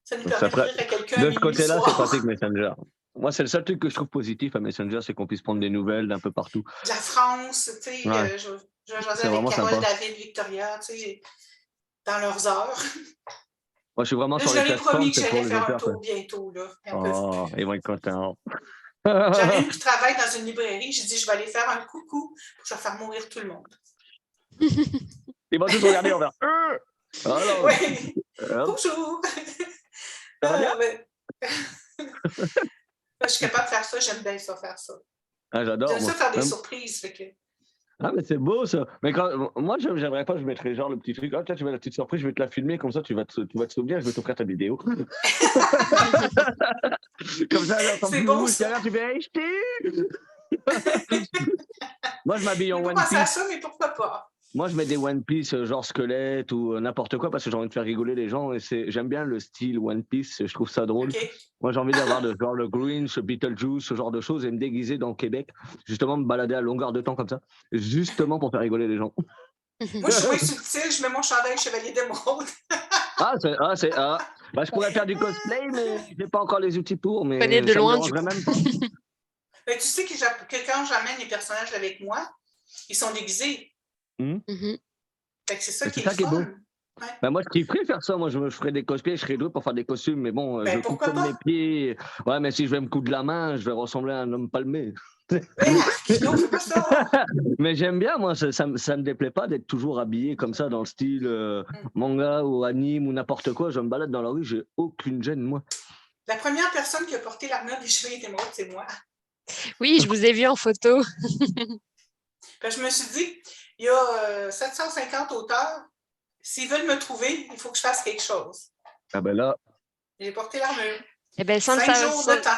Ça nous permet d'écrire à quelqu'un. De ce côté-là, c'est pratique Messenger. Moi, c'est le seul truc que je trouve positif à Messenger, c'est qu'on puisse prendre des nouvelles d'un peu partout. De la France, tu sais, Ouais. je C'est jasais avec vraiment Carole, sympa. David, Victoria, tu sais, dans leurs heures. Moi, je suis vraiment Là, sur je les leur ai plateformes, promis que c'est pour j'allais les faire un auteurs. tour bientôt, là. Ils en peuvent Oh, plus. ils vont être contents. J'en ai une qui travaille dans une librairie. J'ai dit, je vais aller faire un coucou pour je vais faire mourir tout le monde. Ils vont tous regarder en vers. Alors, Oui. hop, Bonjour. ça va bien? Je suis capable de faire ça. J'aime bien ça, faire ça. Ah, j'adore. J'aime ça Moi. faire des Même- surprises. Fait que... Ah, mais c'est beau ça. Mais moi, j'aimerais pas, je mettrais genre le petit truc. Ah, tiens, tu veux la petite surprise, je vais te la filmer, comme ça, tu vas te souvenir, je vais t'offrir ta vidéo. Comme ça, genre, quand C'est tu bon, bouges ça. derrière, tu fais hey, je t'ai eu. Moi, je m'habille en J'ai pas One pensé à Piece. ça, mais pourquoi pas? Moi, je mets des One Piece genre squelette ou n'importe quoi parce que j'ai envie de faire rigoler les gens et j'aime bien le style One Piece, je trouve ça drôle. OK. Moi, j'ai envie d'avoir genre le Grinch, Beetlejuice, ce genre de choses et me déguiser dans le Québec, justement me balader à longueur de temps comme ça, justement pour faire rigoler les gens. Moi, je suis moins subtile. Je mets mon chandail Chevalier d'Émeraude. Bah, je pourrais faire du cosplay, mais j'ai pas encore les outils pour, Connais mais de ça me loin, du dérangerait coup. même pas. Ben, tu sais que quand j'amène les personnages avec moi, ils sont déguisés. Mhm. Fait que c'est ça Mais qui c'est est ça qui est fun. beau. Bah, moi, je kifferais faire ça. Moi, je ferais des cosplays, je serais doué pour faire des costumes, mais bon, Ben, je coupe pourquoi comme pas? mes pieds. Ouais, mais si je vais me coudre la main, je vais ressembler à un homme palmé. Ben, Arquino, fais pas ça. Mais j'aime bien, moi, ça me déplaît pas d'être toujours habillé comme ça dans le style manga ou anime ou n'importe quoi. Je me balade dans la rue, j'ai aucune gêne, moi. La première personne qui a porté l'armure des Chevaliers d'Émeraude, c'est moi. Oui, je vous ai vu en photo. Puis je me suis dit, il y a 750 auteurs. S'ils veulent me trouver, il faut que je fasse quelque chose. Ah ben là, J'ai porté l'armure. Eh ben, 5 jours de temps.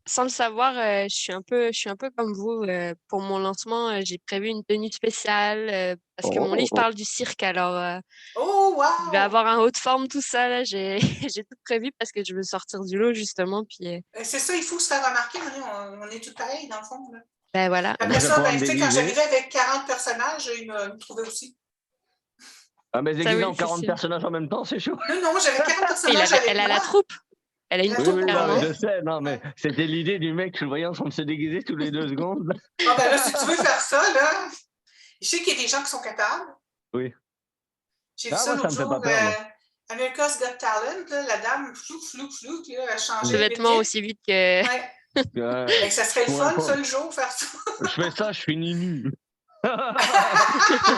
sans le savoir, je suis un peu comme vous. Pour mon lancement, j'ai prévu une tenue spéciale parce que mon livre parle du cirque. Alors, Oh, je vais wow! avoir un haut de forme, tout ça. Là, j'ai j'ai tout prévu parce que je veux sortir du lot, justement. Puis, C'est ça, il faut se faire remarquer. On est tous pareils, dans le fond. Là. ben voilà. Après moi, je vais ça, pouvoir me tu sais, quand déguiser. j'arrivais avec 40 personnages, ils me trouvaient aussi. Ah, mais Ça, déguisé oui, en c'est 40 sûr. personnages en même temps, c'est chaud. Non, j'avais 40 personnages avec Elle a moi. la troupe. Elle a une La Oui, troupe, troupe, non, carrément. mais je sais, non, mais c'était l'idée du mec, je le voyais en train de se déguiser tous les 2 secondes. Ah ben là, si tu veux faire ça, là, je sais qu'il y a des gens qui sont capables. Oui. J'ai vu Ah, ça moi, ça l'autre me fait jour, pas peur, moi. America's Got Talent, là, la dame, flou, là, elle changeait Ce vêtement vite. aussi vite que. Ouais. Ouais. Ben, ça serait le Ouais, fun, pas- ça, le jour, faire ça. Je fais ça, je finis nu. Ça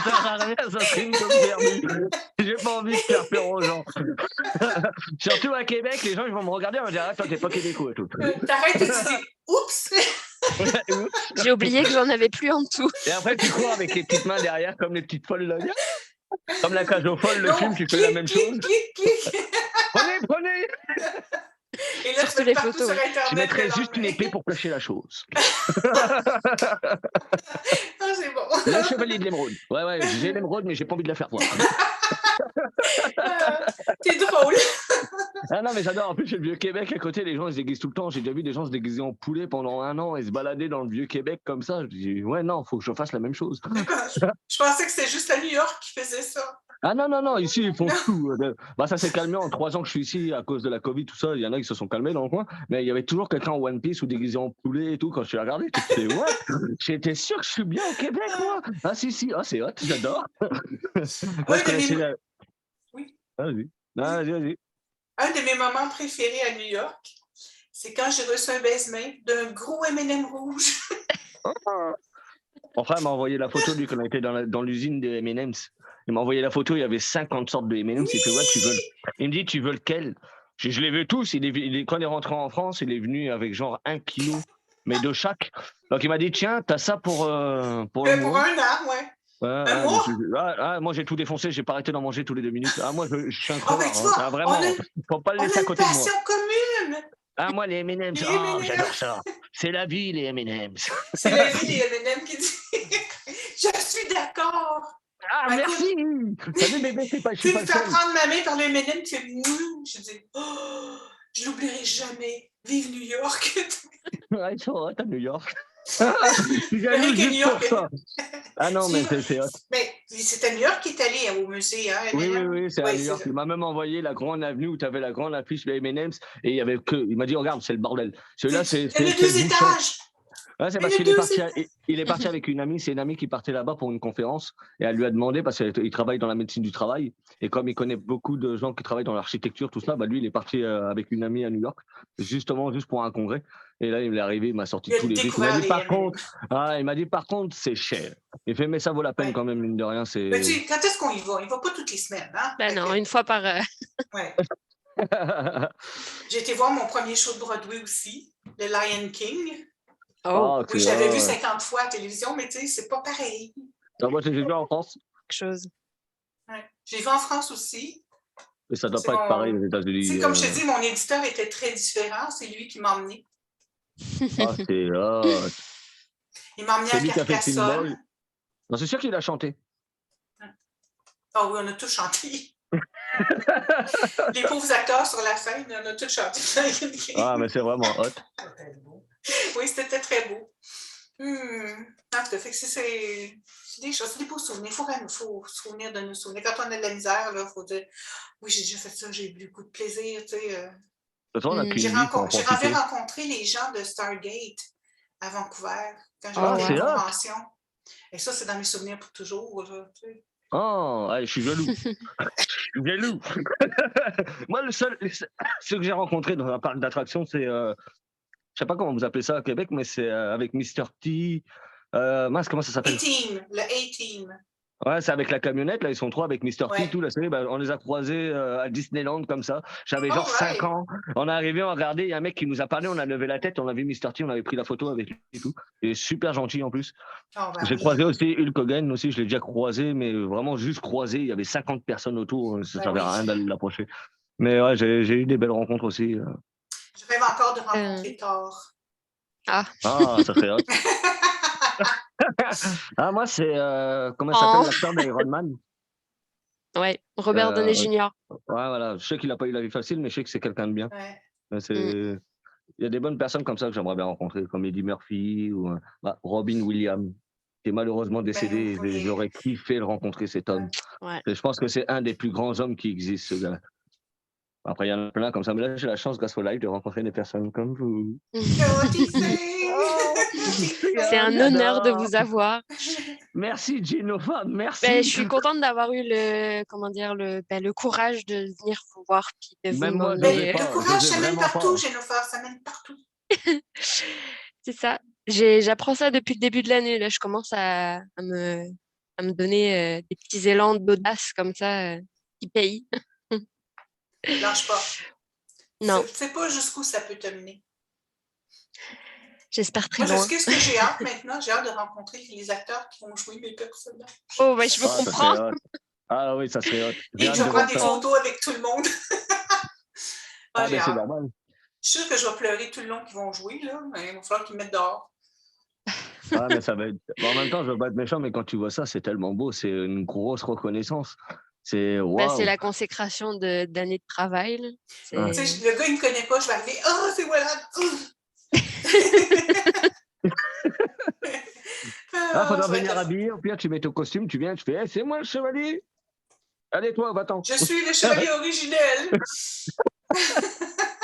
sert à rien, ça stream comme perdu. J'ai pas envie de faire peur aux gens. Surtout à Québec, les gens ils vont me regarder et vont dire ah, toi t'es pas québécois et tout. T'arrêtes et tu dis oups! J'ai oublié que j'en avais plus en dessous. Et après tu cours avec les petites mains derrière comme les petites folles là. Comme la cage aux folles, le Non, film, tu fais la même chose. Clic! Prenez! Et là, Surtout tu fais les partout photos, sur ouais. Internet. Je mettrais le juste une lendemain. épée pour cacher la chose. Ah, c'est bon. Le chevalier de l'émeraude. Ouais, j'ai l'émeraude, mais j'ai pas envie de la faire voir. T'es drôle. Ah non, mais j'adore. En plus, j'ai le Vieux-Québec à côté. Les gens, ils se déguisent tout le temps. J'ai déjà vu des gens se déguiser en poulet pendant 1 an et se balader dans le Vieux-Québec comme ça. Je dis, ouais, non, faut que je fasse la même chose. Je pensais que c'était juste à New York qui faisait ça. Ah non, ici, ils font tout. Bah, ça s'est calmé en 3 ans que je suis ici à cause de la Covid, tout ça. Il y en a qui se sont calmés dans le coin. Mais il y avait toujours quelqu'un en One Piece ou déguisé en poulet et tout. Quand je suis regardé, tu te dis, what? J'étais sûr que je suis bien au Québec, moi. Ah, si, c'est hot, j'adore. Moi, je connaissais la. Oui. Ah, vas-y. Ah, vas-y. Un de mes moments préférés à New York, c'est quand j'ai reçu un baise-main d'un gros M&M rouge. Mon frère m'a envoyé la photo, lui, quand on était dans l'usine de M&M's. Il m'a envoyé la photo, il y avait 50 sortes de M&M's. Il fait, ouais, il me dit, tu veux lequel? Je les veux tous. Quand il est rentré en France, il est venu avec genre 1 kilo, mais de chaque. Donc il m'a dit, tiens, t'as ça pour le Pour mois. 1 an, ouais. Un mois? Moi, j'ai tout défoncé, j'ai pas arrêté d'en manger tous les 2 minutes. Ah, moi, je suis un Ah, ben, crevard. tu vois, Vraiment, faut pas le on a laisser à une côté de moi. passion commune. Ah, moi, les M&M's, Les oh, M&M's. j'adore ça. C'est la vie, les M&M's. C'est la vie des M&M qui dit « Je suis d'accord. Ah, Ben, merci. Salut, bébé, je Tu suis pas me le fais seul. prendre ma main par le M&M, tu fais « Je dis oh, je l'oublierai jamais. Vive New York. » Ouais, ils sont hot à New York. Je suis jaloux New juste York. pour ça. Ah non, mais c'est hot. Mais c'est à New York qu'il est allé au musée, hein, Oui, Eminem? c'est à Oui, New York. c'est Il m'a même envoyé la grande avenue où tu avais la grande affiche de M&M's et il y avait que. Il m'a dit, regarde, c'est le bordel. Celui-là, il y a c'est les le deux bouchon. étages. Ouais, c'est Il y a parce les qu'il est deux parti, étages. il est parti avec une amie. C'est une amie qui partait là-bas pour une conférence et elle lui a demandé parce qu'il travaille dans la médecine du travail et comme il connaît beaucoup de gens qui travaillent dans l'architecture, tout ça, bah lui, il est parti avec une amie à New York justement juste pour un congrès. Et là, il est arrivé, il m'a sorti Il a tous les trucs. Il m'a découvert dit les par M&M. contre, il m'a dit par contre, c'est cher. Il fait mais ça vaut la peine Ouais. quand même mine de rien. C'est. Mais tu sais, quand est-ce qu'on y va? Il ne va pas toutes les semaines, hein? Ben non, une fois par... Ouais. J'ai été voir mon premier show de Broadway aussi, le Lion King. Oh, Oui, je l'avais vu 50 fois à la télévision, mais tu sais, c'est pas pareil. Moi, j'ai vu en France. quelque chose. Ouais. J'ai vu en France aussi. Mais ça doit C'est pas être pareil aux Tu États-Unis. sais, comme je te dis, mon éditeur était très différent. C'est lui qui m'a emmené. Ah, c'est hot. Il m'a emmené C'est à lui qui a fait Teen Boy. Carcassonne. Non, c'est sûr qu'il a chanté. Ah oui, on a tous chanté. Les pauvres acteurs sur la scène, on a tous chanté. Ah, mais c'est vraiment hot. C'était beau. Oui, c'était très beau. Ah, tout à fait que c'est des choses, c'est des beaux souvenirs. Il faut se souvenir de nos souvenirs. Quand on a de la misère, il faut dire oui, j'ai déjà fait ça, j'ai eu beaucoup de plaisir. Tu sais, De toute façon, on n'a qu'une j'ai vie, faut en profiter. rencontré les gens de Stargate à Vancouver quand Oh, j'avais fait une c'est hot. convention. Et ça, c'est dans mes souvenirs pour toujours. Là, tu sais. Oh, je suis jaloux. Je suis jaloux. Moi, ceux que j'ai rencontrés dans un parc d'attractions, c'est, je sais pas comment vous appelez ça à Québec, mais c'est avec Mr. T. Mince, comment ça s'appelle? Le A-Team. Ouais, c'est avec la camionnette, là, ils sont trois avec Mr. T, Ouais. tout, la série, on les a croisés à Disneyland, comme ça. J'avais genre Alright. 5 ans. On est arrivé, on a regardé, il y a un mec qui nous a parlé, on a levé la tête, on a vu Mr. T, on avait pris la photo avec lui et tout. Et super gentil en plus. Oh, ben J'ai oui. croisé aussi Hulk Hogan, aussi, je l'ai déjà croisé, mais vraiment juste croisé. Il y avait 50 personnes autour, ça Ben servait à oui. rien d'aller l'approcher. Mais ouais, j'ai eu des belles rencontres aussi. Je rêve encore de rencontrer Thor. Ah, Ah, ça serait hot. Ah, moi, c'est, comment il s'appelle, l'acteur d'Iron Man? ouais, Robert Downey Jr. Ouais, voilà. Je sais qu'il n'a pas eu la vie facile, mais je sais que c'est quelqu'un de bien. Ouais. Il y a des bonnes personnes comme ça que j'aimerais bien rencontrer, comme Eddie Murphy ou Robin Williams, qui est malheureusement décédé. Ben, oui. J'aurais kiffé le rencontrer, cet homme. Ouais. Et je pense que c'est un des plus grands hommes qui existent, ce gars. Après, il y en a plein comme ça, mais là, j'ai la chance, grâce au live, de rencontrer des personnes comme vous. C'est un honneur de vous avoir. Merci, Genova, merci. Ben, je suis contente d'avoir eu le courage de venir vous voir puis de vous Même moi, demander. Le courage, ça mène vraiment partout, pas. Jennifer, ça mène partout. C'est ça. J'apprends ça depuis le début de l'année. Là, je commence à me donner des petits élans d'audace comme ça qui payent. Lâche pas. Non, Tu sais pas jusqu'où ça peut te mener. j'espère très Moi, loin. qu'est-ce que j'ai hâte maintenant? J'ai hâte de rencontrer les acteurs qui vont jouer mes personnages. Oh, ben, je me Ah, ça comprends. serait hot. Ah oui, ça serait hot. Et je vais prendre des photos avec tout le monde. Ah, j'ai mais c'est hâte. normal. Je suis sûre que je vais pleurer tout le long qu'ils vont jouer, là, mais il va falloir qu'ils me mettent dehors. Ah, mais ça va être. Bon, en même temps, je veux pas être méchant, mais quand tu vois ça, c'est tellement beau. C'est une grosse reconnaissance. C'est Ben, waouh. c'est la consécration d'années de travail. Là. Tu sais, le gars, il me connaît pas, je vais arriver. Oh, c'est voilà. Ah, faudra venir habiller. Au pire, tu mets ton costume, tu viens, tu fais, c'est moi le chevalier. Allez, toi, va-t'en. Je suis le chevalier originel.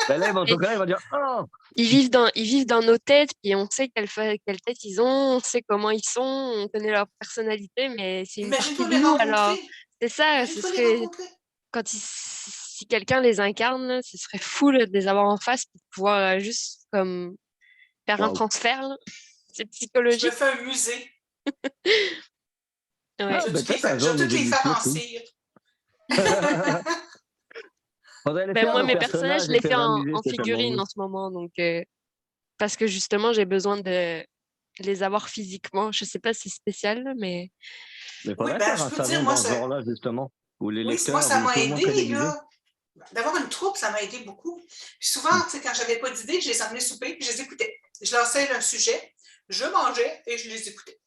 Ben là, en tout cas, il va dire, oh. Ils vivent dans nos têtes, puis on sait quelle tête ils ont, on sait comment ils sont, on connaît leur personnalité, mais c'est une partie Imagine-toi de les nous. Alors, rencontrer. c'est ça, ce Imagine-toi les serait rencontrer. si quelqu'un les incarne, là, ce serait fou là, de les avoir en face pour pouvoir juste comme faire un Wow. transfert. Là. C'est Je me psychologique. fais un musée. Ouais. Ah, Je ben, vais peut-être un jour, toutes les nous faire en éditions, cire. Faudrait les Ben, faire moi, nos mes personnages, je et les faire fais un en musée spécialement. figurine en ce moment, donc parce que justement, j'ai besoin de les avoir physiquement. Je sais pas si c'est spécial, là, mais Mais faudrait Oui, ben, faire je un peux te dire, salon moi, dans ce genre-là, justement, où les oui, lecteurs, moi, ça où m'a tout le monde serait aidé, déguisé. là. D'avoir une troupe, ça m'a aidé beaucoup. Puis souvent, tu sais, quand j'avais pas d'idée, je les emmenais souper, puis je les écoutais. Je lançais un sujet, je mangeais et je les écoutais.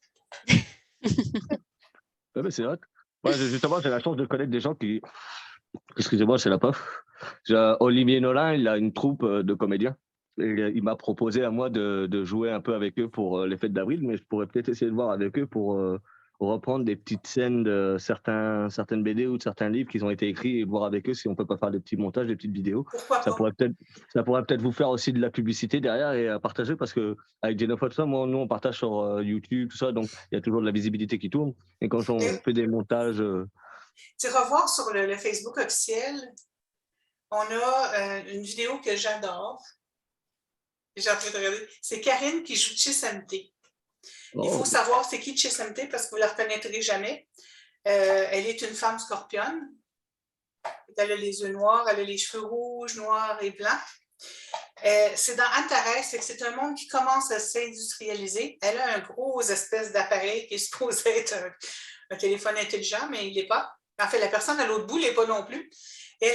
Ouais, mais c'est hot. Moi, justement, j'ai la chance de connaître des gens qui. Excusez-moi, c'est la pof. Olivier Nolin, il a une troupe de comédiens. il m'a proposé à moi de jouer un peu avec eux pour les fêtes d'avril, mais je pourrais peut-être essayer de voir avec eux pour reprendre des petites scènes de certaines BD ou de certains livres qui ont été écrits et voir avec eux si on peut pas faire des petits montages, des petites vidéos. Pourquoi pas? Ça pourrait peut-être vous faire aussi de la publicité derrière et à partager parce que avec Jennifer, tout ça, nous on partage sur YouTube, tout ça, donc il y a toujours de la visibilité qui tourne. Et quand on fait des montages. Tu revoir sur le Facebook officiel, on a une vidéo que j'adore. J'ai envie de regarder. C'est Karine qui joue Chisamté. Il faut savoir c'est qui Chisamté parce que vous ne la reconnaîtrez jamais. Elle est une femme scorpionne. Elle a les yeux noirs, elle a les cheveux rouges, noirs et blancs. C'est dans Antares, c'est un monde qui commence à s'industrialiser. Elle a un gros espèce d'appareil qui est supposé être un téléphone intelligent, mais il ne l'est pas. En fait, la personne à l'autre bout ne l'est pas non plus. Et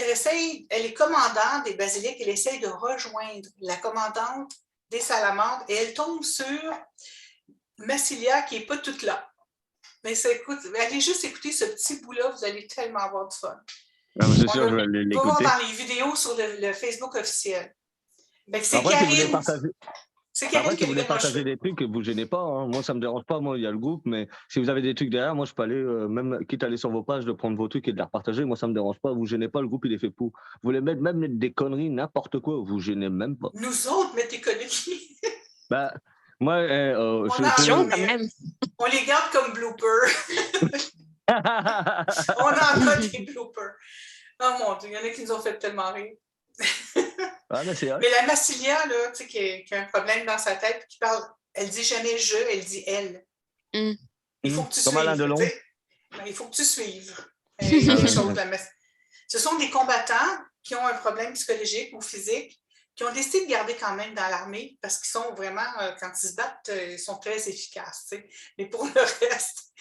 elle est commandante des basiliques, elle essaye de rejoindre la commandante des salamandres et elle tombe sur Massilia qui n'est pas toute là. Mais allez juste écouter ce petit bout-là, vous allez tellement avoir du fun. Ah, c'est sûr, je vais l'écouter. On va voir dans les vidéos sur le Facebook officiel. C'est Après, Karine. C'est Karine qui voulait partager des trucs, vous ne gênez pas. Hein. Moi, ça ne me dérange pas. Moi, il y a le groupe, mais si vous avez des trucs derrière, moi, je peux aller, même quitte à aller sur vos pages, de prendre vos trucs et de les repartager. Moi, ça ne me dérange pas. Vous ne gênez pas. Le groupe, il est fait pour. Vous voulez mettre même des conneries, n'importe quoi. Vous ne gênez même pas. Nous autres, mettez des conneries. Bah, moi, quand même. On les garde comme bloopers. On en a des bloopers. Oh mon Dieu, il y en a qui nous ont fait tellement rire. Ah, mais la Massilia, là, qui a un problème dans sa tête, qui parle, elle dit jamais je, elle dit elle. Il faut que tu suives. Il faut que tu suives. Ce sont des combattants qui ont un problème psychologique ou physique, qui ont décidé de garder quand même dans l'armée parce qu'ils sont vraiment, quand ils se battent, ils sont très efficaces. T'sais. Mais pour le reste,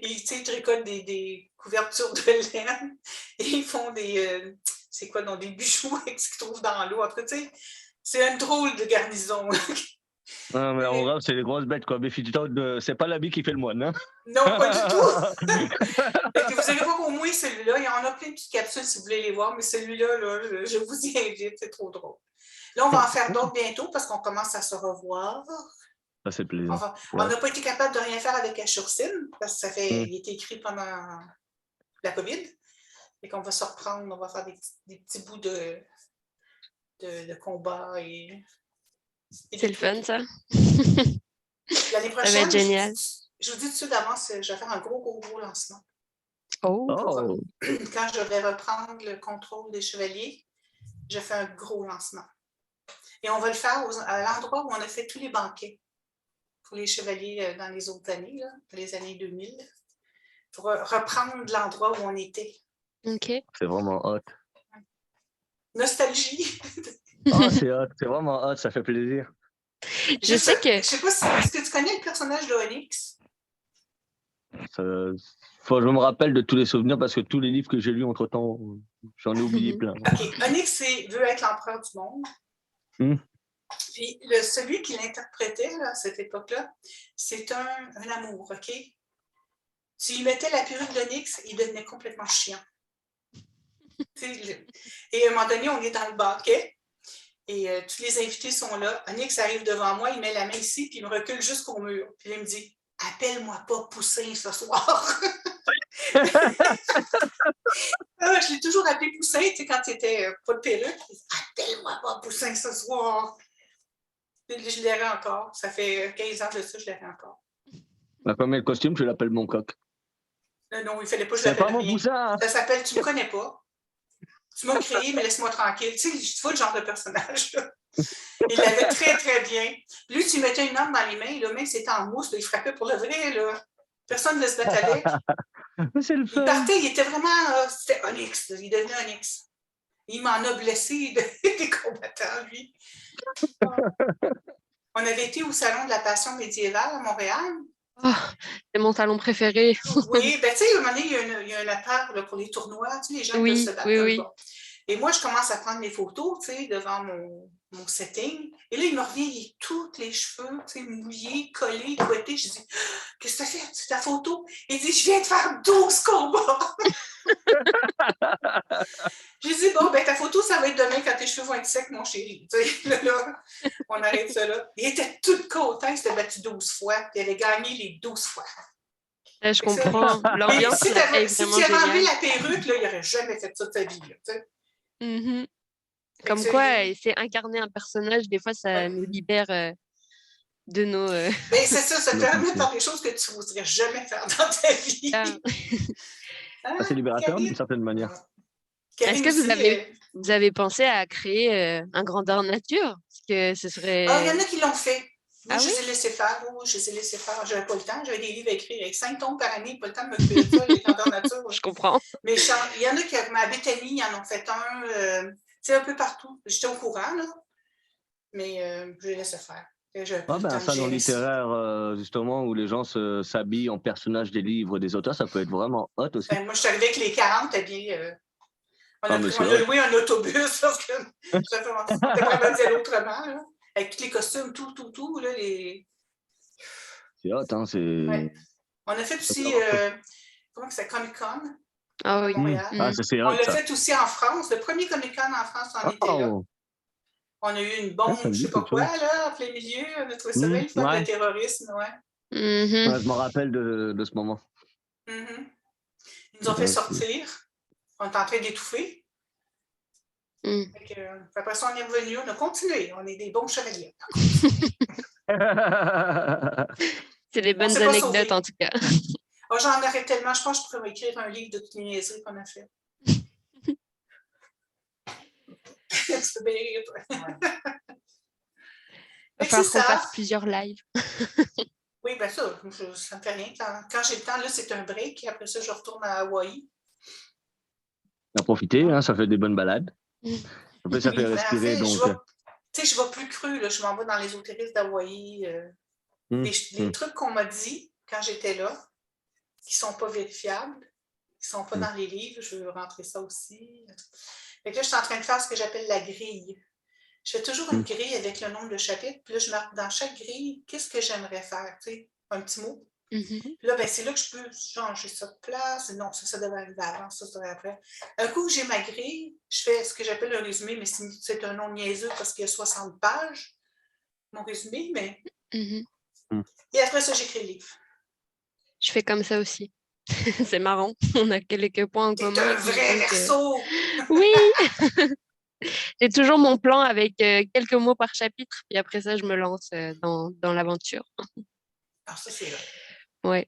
ils tricotent des couvertures de laine et ils font des... c'est quoi, dans des bijoux qu'ils trouvent dans l'eau. En tout cas, c'est une drôle de garnison. Non, mais en vrai, c'est les grosses bêtes, quoi. C'est pas l'habit qui fait le moine, hein? Non, pas du tout. Vous allez voir au moins celui-là. Il y en a plein de petites capsules si vous voulez les voir, mais celui-là, là, je vous y invite. C'est trop drôle. Là, on va en faire d'autres bientôt parce qu'on commence à se revoir. Ça, c'est plaisir. On n'a pas été capable de rien faire avec Ashursine parce que il a été écrit pendant la COVID. Et qu'on va se reprendre, on va faire des petits bouts de combat. C'est le fun, ça. L'année prochaine, ça va être génial. Je vous dis tout de suite d'avance, je vais faire un gros lancement. Oh. Quand je vais reprendre le contrôle des chevaliers, je fais un gros lancement. Et on va le faire à l'endroit où on a fait tous les banquets pour les chevaliers dans les autres années, là, les années 2000, pour reprendre l'endroit où on était. OK. C'est vraiment hot. Nostalgie. C'est hot, c'est vraiment hot, ça fait plaisir. Je sais que... Je sais pas si... Est-ce que tu connais le personnage de Onyx? Je me rappelle de tous les souvenirs parce que tous les livres que j'ai lus entre-temps, j'en ai oublié plein. OK. Onyx veut être l'empereur du monde. Puis celui qui l'interprétait à cette époque-là, c'est un amour, OK? S'il mettait la perruque d'Onyx, il devenait complètement chiant. Et à un moment donné, on est dans le banquet et tous les invités sont là. Onyx arrive devant moi, il met la main ici, puis il me recule jusqu'au mur. Puis il me dit « Appelle-moi pas Poussin ce soir. » Je l'ai toujours appelé Poussin, tu sais, quand tu n'étais pas de perruque. Appelle-moi pas Poussin ce soir. Je l'aurai encore. Ça fait 15 ans de ça, je l'aurai encore. Comme le costume, je l'appelle mon coq. Non, il ne fallait pas que je l'appelle. C'est pas mon Poussin. Ça s'appelle Tu ne me connais pas. Tu m'as créé, mais laisse-moi tranquille. Tu sais, tu vois le genre de personnage. Là. Il l'avait très, très bien. Lui, tu mettais une arme dans les mains, là, même si c'était en mousse, là, il frappait pour le vrai. Là. Personne ne se battait avec. C'est le fun. Il partait, il était vraiment... c'était Onyx, là, il devenait Onyx. Il m'en a blessé des combattants, lui. On avait été au Salon de la Passion médiévale à Montréal. Oh, c'est mon salon préféré. Oui, ben tu sais, à un moment donné, il y a un appart là, pour les tournois, tu sais, les gens peuvent se battre. Oui. Bon. Et moi, je commence à prendre mes photos, tu sais, devant mon setting. Et là, il me revient, il a tous les cheveux, tu sais, mouillés, collés, couettés. Je dis, qu'est-ce que tu as fait? C'est ta photo? Il dit, je viens de faire 12 combats. J'ai dit, bon, ben ta photo, ça va être demain quand tes cheveux vont être secs, mon chéri. Tu sais, là, on arrête ça là. Il était tout content, il s'était battu 12 fois, puis il avait gagné les 12 fois. Je comprends. Mais L'ambiance si là-bas est tu vraiment avais enlevé géniale. la perruque, là, il n'aurait jamais fait ça de sa vie. Là, tu sais. Mhm. Fait que Comme ça, quoi, c'est incarner un personnage, des fois, ça ouais. nous libère de nos... Ben, c'est ça, ça te Non, permet de c'est- faire des choses que tu n'oserais jamais faire dans ta vie. Ah. Hein, c'est libérateur d'une Karine? certaine manière. Est-ce Karine que aussi. vous avez pensé à créer un grandeur nature? Parce que ce Ah, il y en serait... a qui l'ont fait. Moi, Ah je oui? les ai laissés faire. Oui, je les ai laissés faire. J'avais pas le temps. J'avais des livres à écrire avec 5 tomes par année. Pas le temps de m'occuper de ça, les grandeurs nature. Je comprends. Mais il y en a qui, à Béthanie, ils en ont fait un. Tu sais, un peu partout. J'étais au courant, là. Mais je les laissais faire. J'avais pas Ah le ben, temps un de salon gérer ça. littéraire, justement, où les gens s'habillent en personnages des livres des auteurs, ça peut être vraiment hot aussi. Ben, moi, je suis arrivée avec les 40 habillés. On Ah, mais a c'est hot. loué un autobus parce que ça fait on était pas mal dire autrement. Là. Avec tous les costumes, tout, là, les. C'est hot, hein, c'est... Ouais. On a fait aussi, comment c'est, Comic-Con Ah à oui. Montréal. Ah, ça, c'est On hot, l'a ça. fait aussi en France. Le premier Comic-Con en France, on était là. Oh, On a eu une ça bombe, me je dit sais pas quelque quoi, chose. là, en plein milieu. On a trouvé ça bien le fun, Ouais, le terrorisme, ouais. Mhm. ouais, je me rappelle de ce moment. Mhm. Ils nous ont fait sortir. On est en train d'étouffer. Mm. Après ça, on est revenu, on a continué. On est des bons chevaliers. C'est des On bonnes s'est pas anecdotes, sauvés. en tout cas. Oh, j'en aurais tellement. Je pense que je pourrais écrire un livre de toutes les niaiseries qu'on a fait. Tu peux bien rire, toi. Il va Fait que falloir c'est qu'on fasse ça. plusieurs lives. Oui, bien ça, ça me fait rien. Quand j'ai le temps, là, c'est un break. Et après ça, je retourne à Hawaï. À profiter, hein, ça fait des bonnes balades. En plus, ça Oui, fait mais en respirer, fait, donc... je vais plus cru. Là, je m'en vais dans l'ésotérisme d'Hawaï. Les trucs qu'on m'a dit quand j'étais là, qui ne sont pas vérifiables, qui ne sont pas dans les livres, je veux rentrer ça aussi. Fait que là, je suis en train de faire ce que j'appelle la grille. Je fais toujours une grille avec le nombre de chapitres, puis là, je marque dans chaque grille, qu'est-ce que j'aimerais faire, tu sais, un petit mot. Mhm. Puis là, ben, c'est là que je peux changer ça de place. Non, ça devrait arriver avant, ça devrait après. Un coup que j'ai ma grille, je fais ce que j'appelle un résumé, mais c'est un nom niaiseux parce qu'il y a 60 pages, mon résumé, mais... Mhm. Et après ça, j'écris le livre. Je fais comme ça aussi. C'est marrant. On a quelques points en T'es commun. un vrai verso! Oui! J'ai toujours mon plan avec quelques mots par chapitre, puis après ça, je me lance dans l'aventure. Alors, ça, c'est là. Ouais.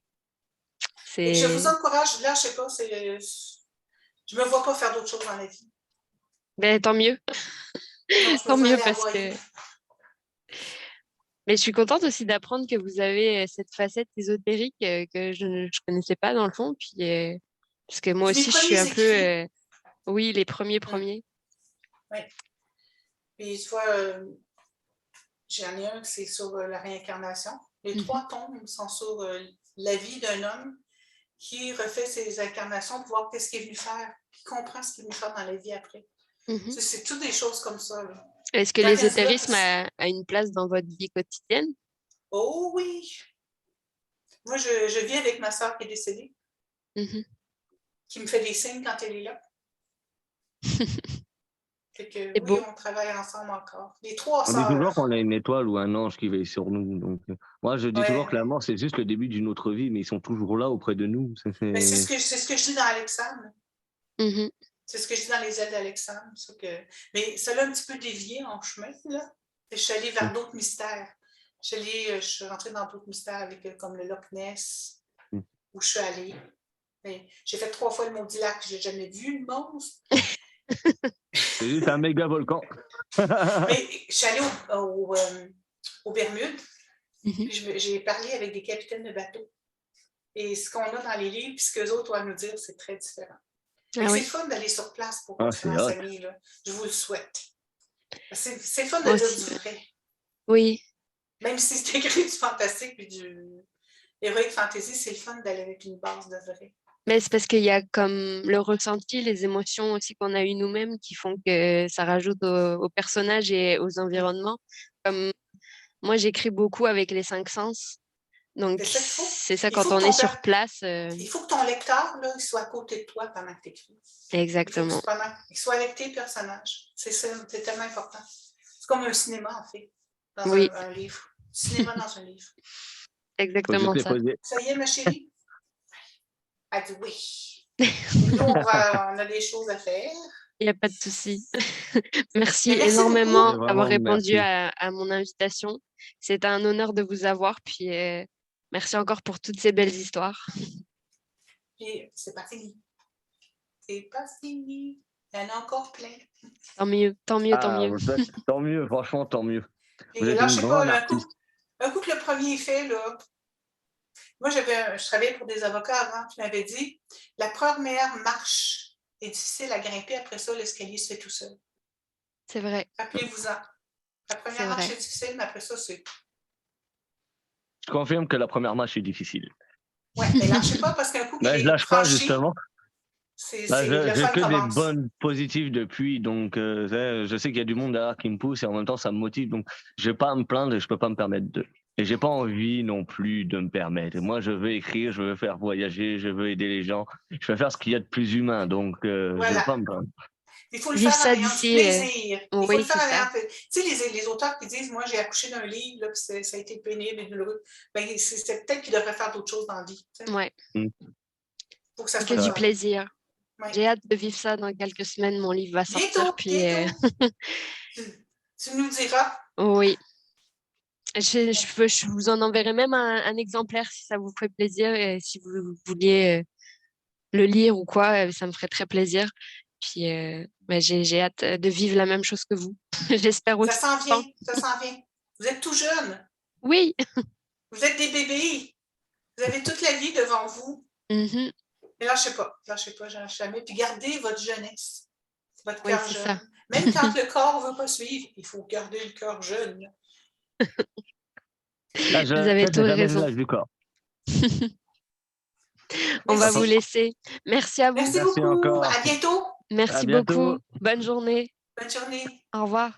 Et je vous encourage, là, je sais pas, je me vois pas faire d'autres choses dans la vie. Ben, tant mieux. Non, je Tant me vois mieux aller à parce Hawaï. que... Mais je suis contente aussi d'apprendre que vous avez cette facette ésotérique que je ne connaissais pas dans le fond. Puis, parce que moi C'est mes aussi, je suis un premiers écrits. peu... oui, les premiers. Oui. Puis, tu vois, j'en ai un qui c'est sur la réincarnation. Les 3 tomes sont sur la vie d'un homme qui refait ses incarnations pour voir qu'est-ce qu'il est venu faire, qui comprend ce qu'il est venu faire dans la vie après. C'est toutes des choses comme ça. Là. Est-ce que l'ésotérisme a une place dans votre vie quotidienne? Oh oui! Moi, je vis avec ma soeur qui est décédée, qui me fait des signes quand elle est là. Fait que, oui, beau. on travaille ensemble encore. Les 3 On sœurs. dit toujours qu'on a une étoile ou un ange qui veille sur nous. Donc, moi, je dis Ouais. toujours que la mort, c'est juste le début d'une autre vie, mais ils sont toujours là auprès de nous. Mais c'est ce que je dis dans Alexandre. C'est ce que je dis dans les ailes d'Alexandre. Mais ça l'a un petit peu dévié en chemin. Là. Je suis allée vers d'autres mystères. Je suis rentrée dans d'autres mystères avec comme le Loch Ness, où je suis allée. J'ai fait 3 fois le maudit lac. Je n'ai jamais vu le monstre. C'est juste un méga volcan. Mais je suis allée aux Bermudes. Puis j'ai parlé avec des capitaines de bateaux. Et ce qu'on a dans les livres, puis ce qu'eux autres ont à nous dire, c'est très différent. C'est le fun d'aller sur place pour se renseigner. Là. Je vous le souhaite. C'est le fun de dire du vrai. Oui. Même si c'est écrit du fantastique et du heroic fantasy, c'est le fun d'aller avec une base de vrai. Mais c'est parce qu'il y a comme le ressenti, les émotions aussi qu'on a eues nous-mêmes qui font que ça rajoute aux personnages et aux environnements. Comme moi, j'écris beaucoup avec les 5 sens. Donc, C'est ça qu'il faut. c'est ça Il quand faut on que est ton sur place. Il faut que ton lecteur là, il soit à côté de toi pendant que tu écris. Exactement. Il soit avec tes personnages. C'est ça, c'est tellement important. C'est comme un cinéma, en fait, dans Oui. un livre. Cinéma dans un livre. Exactement ça. Ça y est, ma chérie? Elle dit oui. Nous, on a des choses à faire. Il n'y a pas de souci. Merci Merci énormément beaucoup. d'avoir répondu Merci. à mon invitation. C'était un honneur de vous avoir. Puis merci encore pour toutes ces belles histoires. Puis, c'est pas fini. C'est pas fini. Il y en a encore plein. Tant mieux, tant mieux, tant mieux. Tant mieux, franchement, tant mieux. Et là, je sais pas, un coup que le premier est fait, là, moi, je travaillais pour des avocats avant, qui m'avaient dit la première marche est difficile à grimper, après ça, l'escalier se fait tout seul. C'est vrai. Rappelez-vous-en. La première marche est difficile, mais après ça, c'est. Je confirme que la première marche est difficile. Ouais, mais lâchez pas parce qu'un coup qu'il est je lâche pas, justement. J'ai que des bonnes positives depuis, donc je sais qu'il y a du monde derrière qui me pousse et en même temps ça me motive, donc je vais pas à me plaindre et je peux pas me permettre de. Et j'ai pas envie non plus de me permettre. Et moi, je veux écrire, je veux faire voyager, je veux aider les gens, je veux faire ce qu'il y a de plus humain, donc je vais pas me plaindre. Il faut le faire en ayant du plaisir. Il faut le faire en ayant plaisir. Tu sais, les auteurs qui disent, moi, j'ai accouché d'un livre, là, puis ça a été pénible et douloureux. Ben, c'est peut-être qu'ils devraient faire d'autres choses dans la vie. Ouais. Pour que ça soit du plaisir. Ouais. J'ai hâte de vivre ça dans quelques semaines. Mon livre va sortir. Bientôt. Tu nous diras. Oui. Je vous en enverrai même un exemplaire si ça vous ferait plaisir et si vous vouliez le lire ou quoi, ça me ferait très plaisir. Puis j'ai hâte de vivre la même chose que vous. J'espère aussi. Ça s'en vient, ça s'en vient. Vous êtes tout jeune. Oui. Vous êtes des bébés. Vous avez toute la vie devant vous. Mm-hmm. Mais lâchez pas, jamais. Puis gardez votre jeunesse, votre cœur jeune. Ça. Même quand le corps ne veut pas suivre, il faut garder le cœur jeune. Là, vous avez tout raison. Du corps. On va vous laisser. Merci à vous. Merci beaucoup. Encore. À bientôt. Merci beaucoup. Bonne journée. Bonne journée. Au revoir.